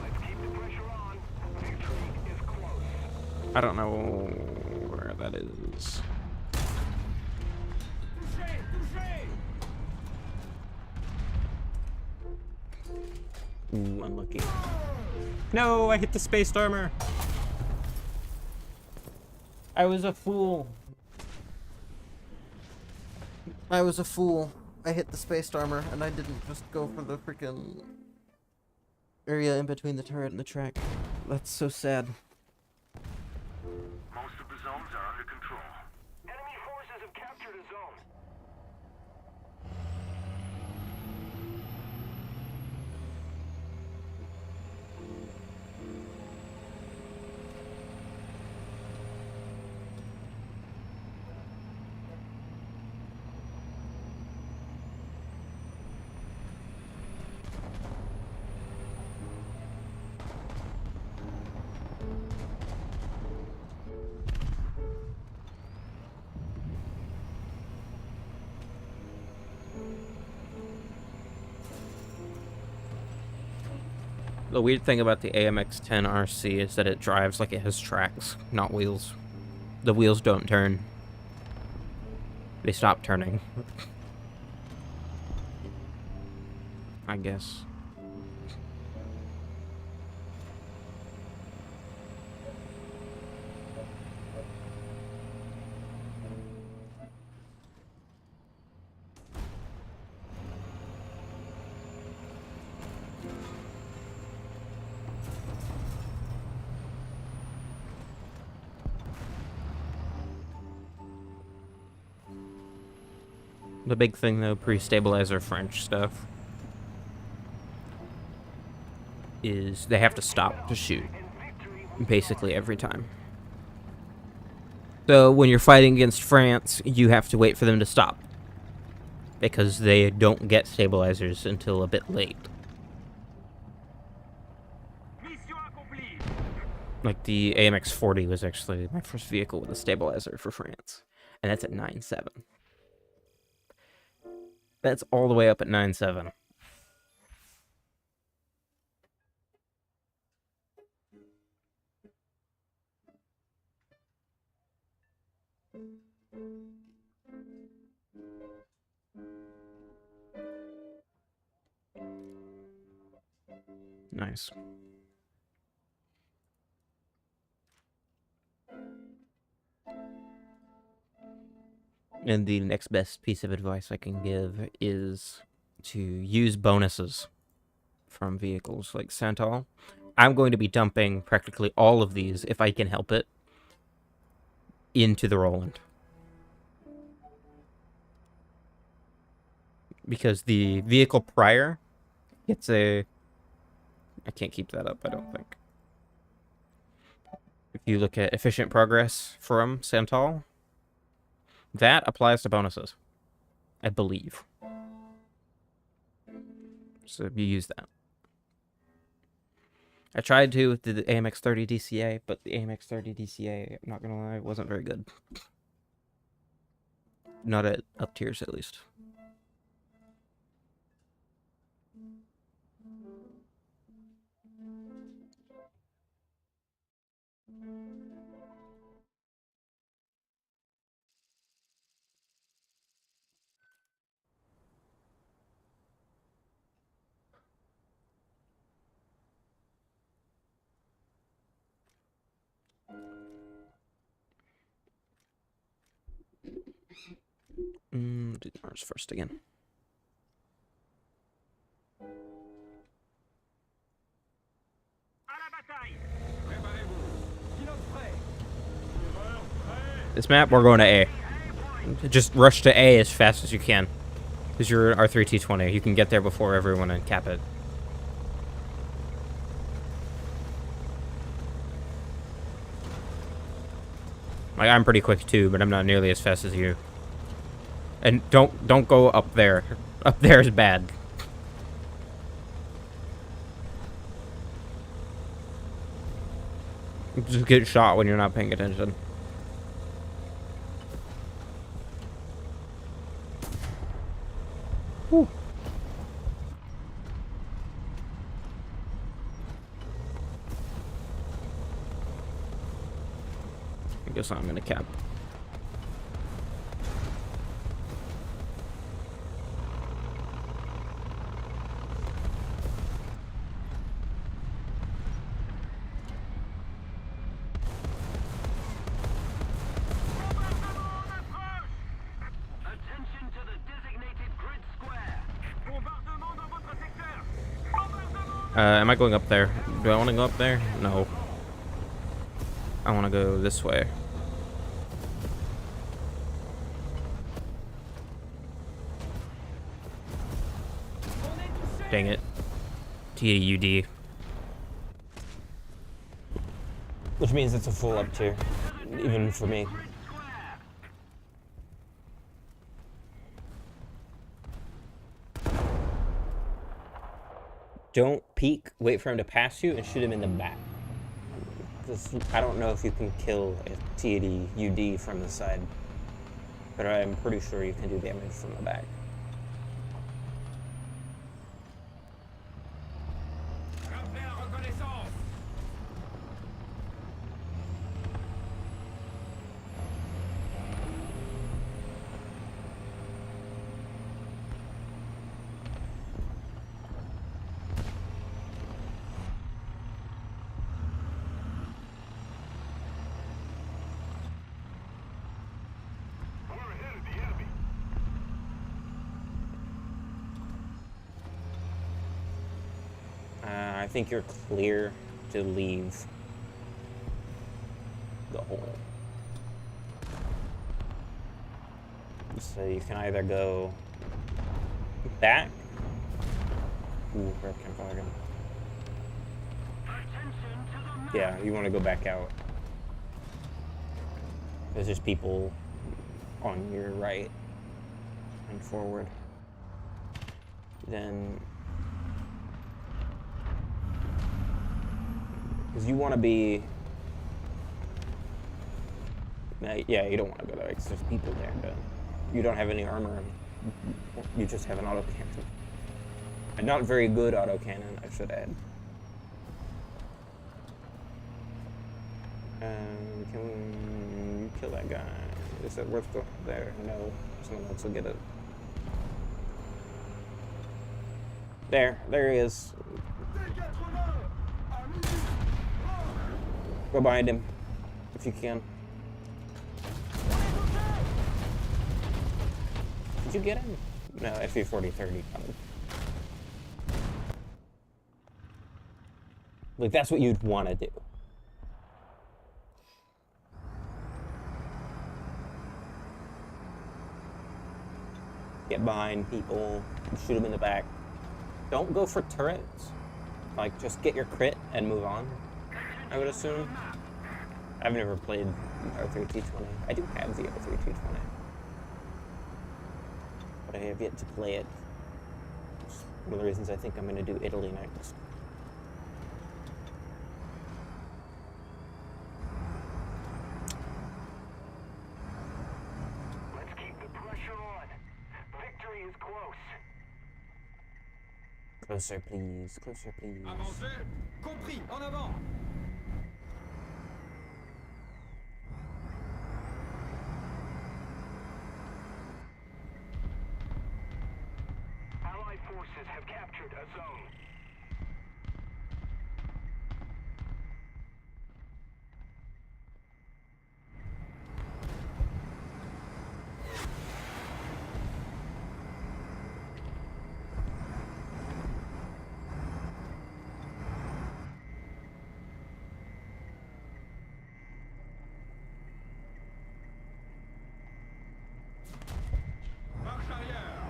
Let's keep the pressure on. Victory is close. I don't know where that is. Touché, touché. Ooh, unlucky. No, I hit the spaced armor. I was a fool. I was a fool. I hit the spaced armor and I didn't just go for the freaking area in between the turret and the track. That's so sad. Most of the zones are under control. Enemy forces have captured a zone. The weird thing about the AMX-10 RC is that it drives like it has tracks, not wheels. The wheels don't turn. They stop turning. I guess. The big thing, though, pre-stabilizer French stuff, is they have to stop to shoot, basically every time. So when you're fighting against France, you have to wait for them to stop, because they don't get stabilizers until a bit late. Mission accomplie. Like the AMX-40 was actually my first vehicle with a stabilizer for France, and that's at 9.7. That's all the way up at 9.7. Nice. And the next best piece of advice I can give is to use bonuses from vehicles like Santal. I'm going to be dumping practically all of these, if I can help it, into the Roland. Because the vehicle prior gets a... I can't keep that up, I don't think. If you look at efficient progress from Santal, that applies to bonuses, I believe. So you use that. I tried to with the AMX-30 DCA, but the AMX-30 DCA, I'm not gonna lie, wasn't very good. Not at up tiers, at least. Do Mars first again. À la bataille. Préparez-vous. Pilote prêt. This map, we're going to A. Just rush to A as fast as you can. Because you're R3T20. You can get there before everyone and cap it. Like, I'm pretty quick too, but I'm not nearly as fast as you. And don't go up there. Up there is bad. You just get shot when you're not paying attention. Whew. I guess I'm gonna cap. Attention to the designated grid square. Bombardement dans votre secteur. Bombardement. Am I going up there? Do I want to go up there? No. I want to go this way. Dang it. TUD. Which means it's a full up tier, even for me. Don't peek, wait for him to pass you, and shoot him in the back. Because I don't know if you can kill a TAD UD from the side, but I'm pretty sure you can do damage from the back. Rappelez à reconnaissance. I think you're clear to leave the hole. So you can either go back. Ooh, red campfire. Yeah, you want to go back out. There's just people on your right and forward. Then, because you want to be, yeah, you don't want to go there because there's people there, but you don't have any armor. You just have an autocannon. A not very good autocannon, I should add. Can you kill that guy? Is it worth going there? No. Someone else will get it. There he is. Go behind him, if you can. Did you get him? No, FV40-30 coming. Like, that's what you'd want to do. Get behind people, shoot them in the back. Don't go for turrets. Like, just get your crit and move on, I would assume. I've never played R3220. I do have the R3220. But I have yet to play it. It's one of the reasons I think I'm going to do Italy next. Let's keep the pressure on. Victory is close. Closer, please. Closer, please. Avancez. Compris. En avant. Allied forces have captured a zone. Marche arrière.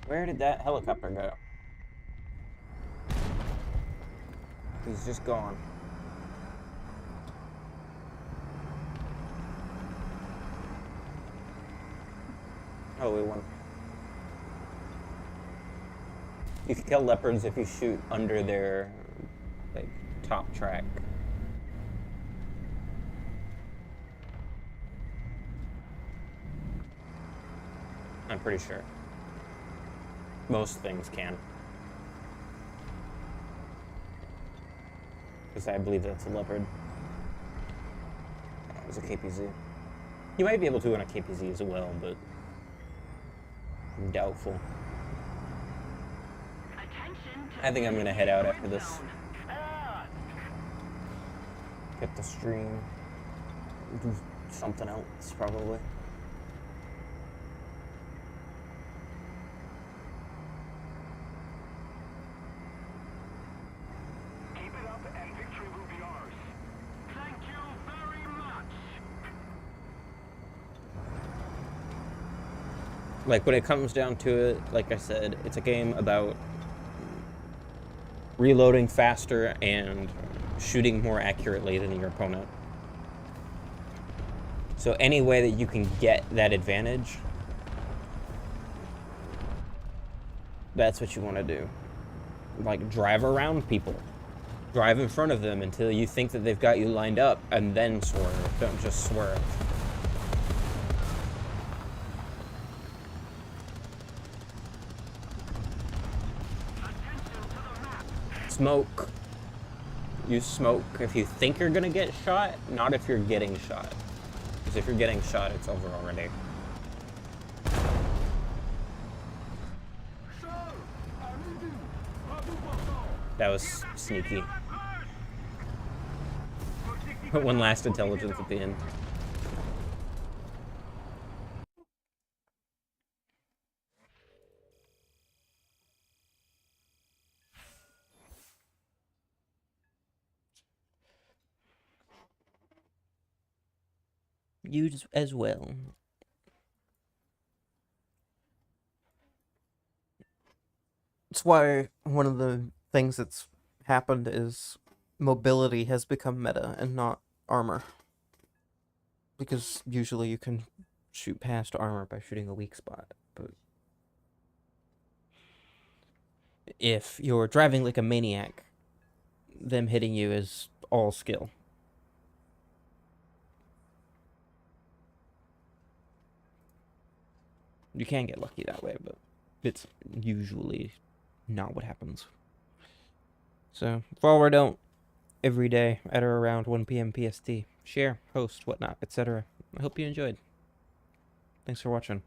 Where did that helicopter go? He's just gone. Oh, we won. You can kill leopards if you shoot under their, like, top track. I'm pretty sure. Most things can. Because I believe that's a leopard. That was a KPZ. You might be able to on a KPZ as well, but I'm doubtful. I think I'm gonna head out after this. Get the stream. Do something else, probably. Keep it up and victory will be ours. Thank you very much. Like, when it comes down to it, like I said, it's a game about reloading faster and shooting more accurately than your opponent. So any way that you can get that advantage, that's what you want to do. Like, drive around people. Drive in front of them until you think that they've got you lined up, and then swerve. Don't just swerve. Smoke. Use smoke if you think you're gonna get shot, not if you're getting shot. Because if you're getting shot, it's over already. That was sneaky. Put one last intelligence at the end. You as well. That's why one of the things that's happened is mobility has become meta and not armor. Because usually you can shoot past armor by shooting a weak spot, but if you're driving like a maniac, them hitting you is all skill. You can get lucky that way, but it's usually not what happens. So, follow or don't, every day at or around 1 p.m. PST. Share, host, whatnot, etc. I hope you enjoyed. Thanks for watching.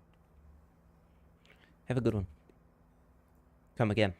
Have a good one. Come again.